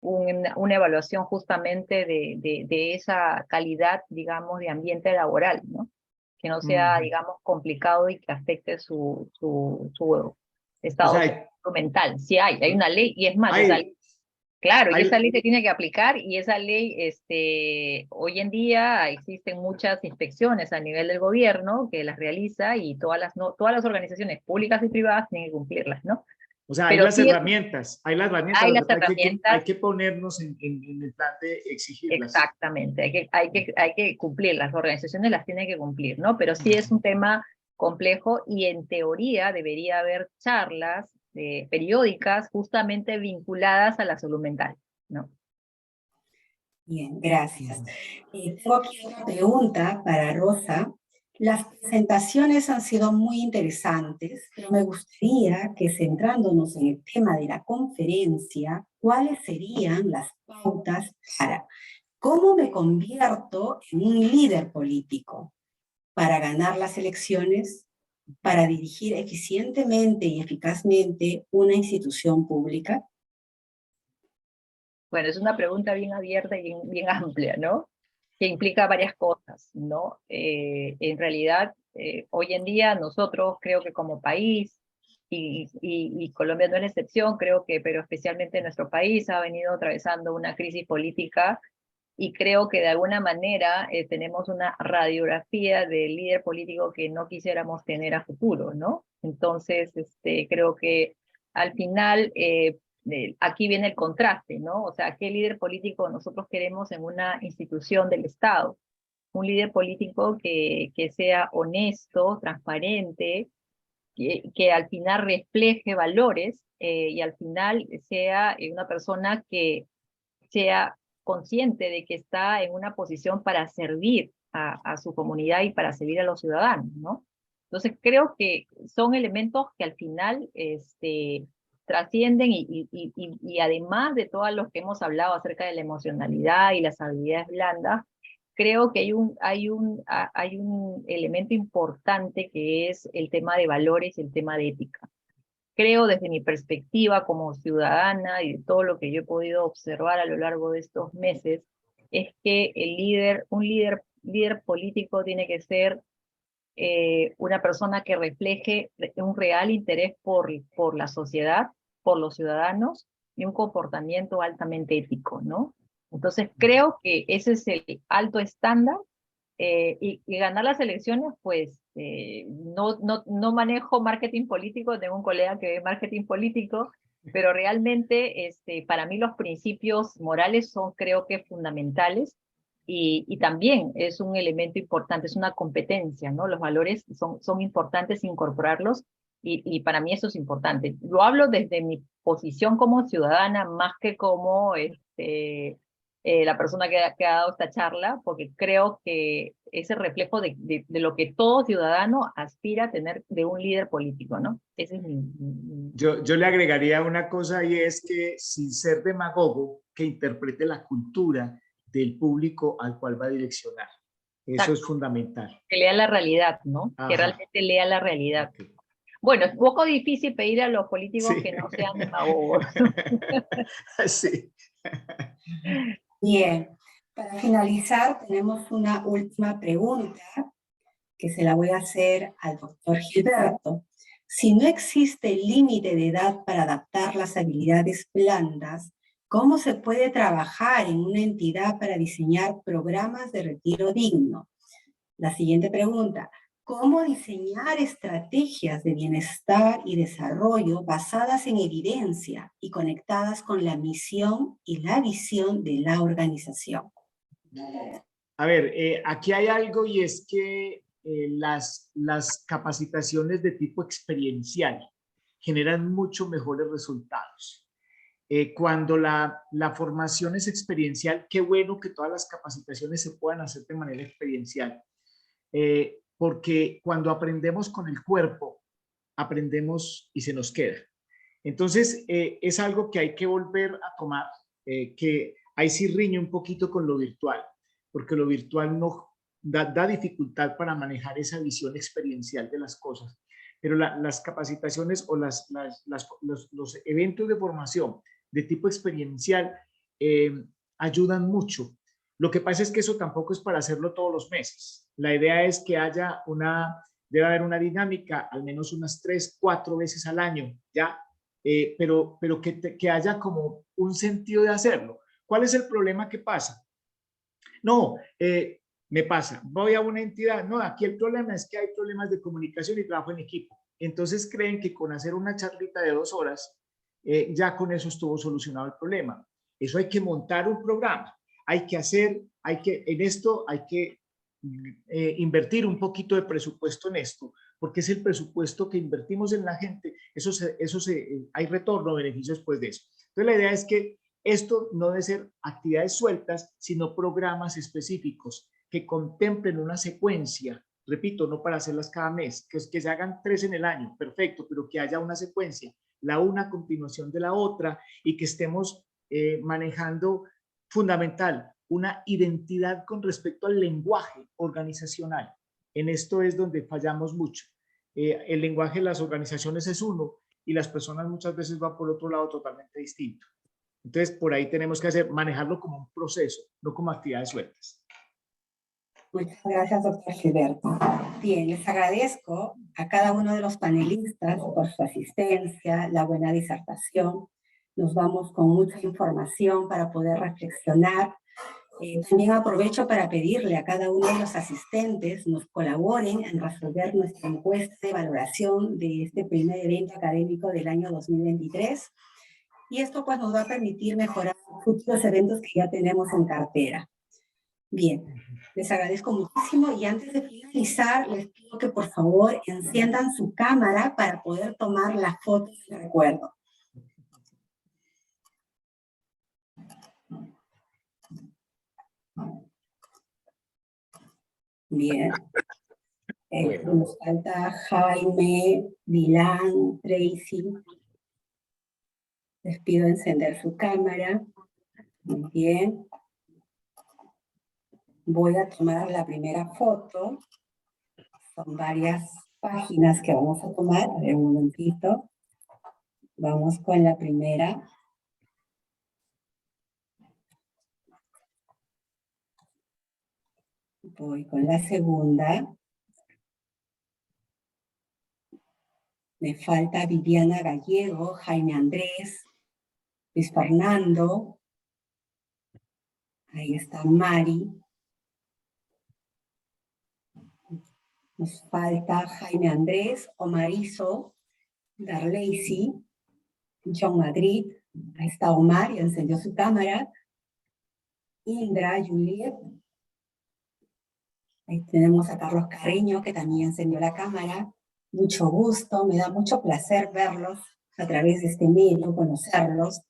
una evaluación justamente de esa calidad, digamos, de ambiente laboral, ¿no? Que no sea, digamos, complicado y que afecte su estado mental. Sí hay una ley, y es más, esa ley, claro, y esa ley se tiene que aplicar, y esa ley, hoy en día existen muchas inspecciones a nivel del gobierno que las realiza, y todas las organizaciones públicas y privadas tienen que cumplirlas, ¿no? O sea, hay las herramientas, hay que ponernos en el plan de exigirlas. Exactamente, hay que cumplir, las organizaciones las tienen que cumplir, ¿no? Pero sí es un tema complejo, y en teoría debería haber charlas periódicas justamente vinculadas a la salud mental, ¿no? Bien, gracias. Tengo aquí una pregunta para Rosa. Las presentaciones han sido muy interesantes, pero me gustaría que, centrándonos en el tema de la conferencia, ¿cuáles serían las pautas para cómo me convierto en un líder político para ganar las elecciones, para dirigir eficientemente y eficazmente una institución pública? Bueno, es una pregunta bien abierta y bien amplia, ¿no? Que implica varias cosas, ¿no? En realidad, hoy en día nosotros, creo que como país, y Colombia no es la excepción, creo que, pero especialmente nuestro país ha venido atravesando una crisis política, y creo que de alguna manera tenemos una radiografía del líder político que no quisiéramos tener a futuro, ¿no? Entonces, creo que al final aquí viene el contraste, ¿no? O sea, ¿qué líder político nosotros queremos en una institución del Estado? Un líder político que sea honesto, transparente, que al final refleje valores, y al final sea una persona que sea consciente de que está en una posición para servir a su comunidad y para servir a los ciudadanos, ¿no? Entonces creo que son elementos que al final trascienden, y además de todos los que hemos hablado acerca de la emocionalidad y las habilidades blandas, creo que hay un elemento importante, que es el tema de valores y el tema de ética. Creo, desde mi perspectiva como ciudadana y de todo lo que yo he podido observar a lo largo de estos meses, es que un líder político tiene que ser una persona que refleje un real interés por la sociedad, por los ciudadanos, y un comportamiento altamente ético, ¿no? Entonces creo que ese es el alto estándar, y ganar las elecciones, pues no manejo marketing político, tengo un colega que ve marketing político, pero realmente para mí los principios morales son, creo que, fundamentales, y también es un elemento importante, es una competencia, ¿no? Los valores son importantes incorporarlos, y para mí eso es importante. Lo hablo desde mi posición como ciudadana, más que como la persona que ha dado esta charla, porque creo que es el reflejo de lo que todo ciudadano aspira a tener de un líder político, ¿no? Ese es Yo le agregaría una cosa, y es que, sin ser demagogo, que interprete la cultura del público al cual va a direccionar. Eso Exacto. Es fundamental. Que lea la realidad, ¿no? Ajá. Que realmente lea la realidad. Okay. Bueno, es un poco difícil pedir a los políticos que no sean demagogos. Sí. Bien, para finalizar tenemos una última pregunta que se la voy a hacer al doctor Gilberto. Si no existe límite de edad para adaptar las habilidades blandas, ¿cómo se puede trabajar en una entidad para diseñar programas de retiro digno? La siguiente pregunta, ¿cómo diseñar estrategias de bienestar y desarrollo basadas en evidencia y conectadas con la misión y la visión de la organización? A ver, aquí hay algo y es que las capacitaciones de tipo experiencial generan mucho mejores resultados. Cuando la formación es experiencial, qué bueno que todas las capacitaciones se puedan hacer de manera experiencial. Porque cuando aprendemos con el cuerpo, aprendemos y se nos queda. Entonces, es algo que hay que volver a tomar, que ahí sí riñe un poquito con lo virtual, porque lo virtual no da dificultad para manejar esa visión experiencial de las cosas. Pero las capacitaciones o los eventos de formación de tipo experiencial ayudan mucho. Lo que pasa es que eso tampoco es para hacerlo todos los meses. La idea es que debe haber una dinámica al menos unas 3, 4 veces al año, ¿ya? Pero que haya como un sentido de hacerlo. ¿Cuál es el problema que pasa? No, me pasa, voy a una entidad, no, aquí el problema es que hay problemas de comunicación y trabajo en equipo. Entonces creen que con hacer una charlita de 2 horas, ya con eso estuvo solucionado el problema. Eso hay que montar un programa, en esto hay que invertir un poquito de presupuesto en esto, porque es el presupuesto que invertimos en la gente, hay retorno, beneficios después de eso. Entonces la idea es que esto no debe ser actividades sueltas, sino programas específicos que contemplen una secuencia, repito, no para hacerlas cada mes, que se hagan 3 en el año, perfecto, pero que haya una secuencia, la una a continuación de la otra, y que estemos manejando fundamental, una identidad con respecto al lenguaje organizacional. En esto es donde fallamos mucho. El lenguaje de las organizaciones es uno y las personas muchas veces van por otro lado totalmente distinto. Entonces, por ahí tenemos que manejarlo como un proceso, no como actividades sueltas. Muchas gracias, doctor Gilberto. Bien, les agradezco a cada uno de los panelistas por su asistencia, la buena disertación. Nos vamos con mucha información para poder reflexionar. También aprovecho para pedirle a cada uno de los asistentes nos colaboren en resolver nuestra encuesta de valoración de este primer evento académico del año 2023. Y esto pues nos va a permitir mejorar futuros eventos que ya tenemos en cartera. Bien, les agradezco muchísimo y antes de finalizar les pido que por favor enciendan su cámara para poder tomar la foto de recuerdo. Bien. Nos falta Jaime, Dylan, Tracy. Les pido encender su cámara. Muy bien. Voy a tomar la primera foto. Son varias páginas que vamos a tomar. A ver, un momentito. Vamos con la primera. Voy con la segunda. Me falta Viviana Gallego, Jaime Andrés, Luis Fernando. Ahí está Mari. Nos falta Jaime Andrés, Omarizo, Darleysi, John Madrid. Ahí está Omar, ya encendió su cámara. Indra, Juliet. Ahí tenemos a Carlos Carreño, que también encendió la cámara. Mucho gusto, me da mucho placer verlos a través de este medio, conocerlos.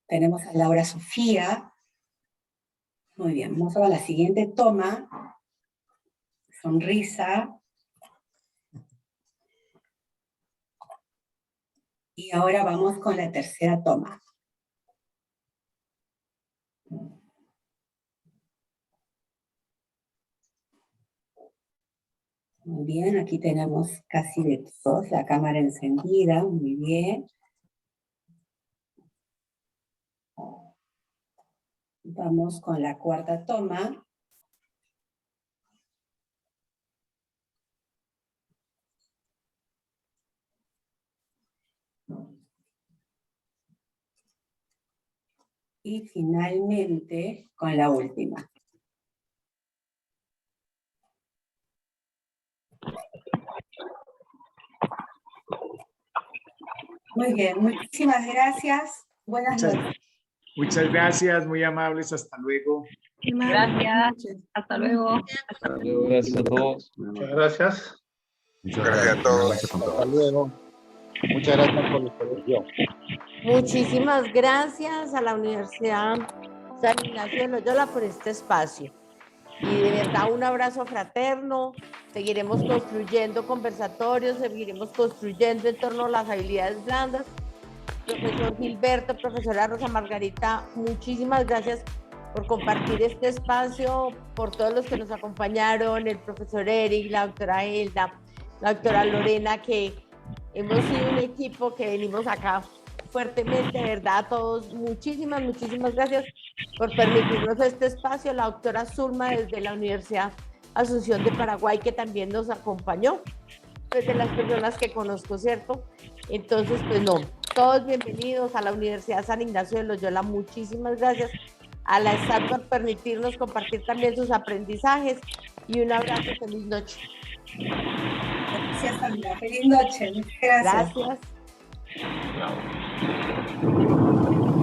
Tenemos a Laura Sofía. Muy bien, vamos a la siguiente toma. Sonrisa. Y ahora vamos con la tercera toma. Muy bien, aquí tenemos casi de todos, la cámara encendida, muy bien. Vamos con la cuarta toma. Y finalmente, con la última. Muy bien, muchísimas gracias. Buenas noches. Muchas gracias, muy amables, hasta luego. Gracias, hasta luego. Gracias a todos. Muchas gracias. Muchas gracias a todos. Hasta luego. Muchas gracias por la exposición. Muchísimas gracias a la Universidad San Ignacio de Loyola por este espacio. Y de verdad un abrazo fraterno. Seguiremos construyendo conversatorios, seguiremos construyendo en torno a las habilidades blandas. Profesor Gilberto, profesora Rosa Margarita, muchísimas gracias por compartir este espacio, por todos los que nos acompañaron, el profesor Eric, la doctora Elda, la doctora Lorena, que hemos sido un equipo que venimos acá fuertemente, de verdad, a todos, muchísimas gracias por permitirnos este espacio, la doctora Zulma desde la Universidad Asunción de Paraguay, que también nos acompañó, pues de las personas que conozco, ¿cierto? Entonces, pues no, todos bienvenidos a la Universidad San Ignacio de Loyola, muchísimas gracias a la SAT por permitirnos compartir también sus aprendizajes y un abrazo, feliz noche. Gracias, Sandra. Feliz noche. Muchas gracias. Gracias.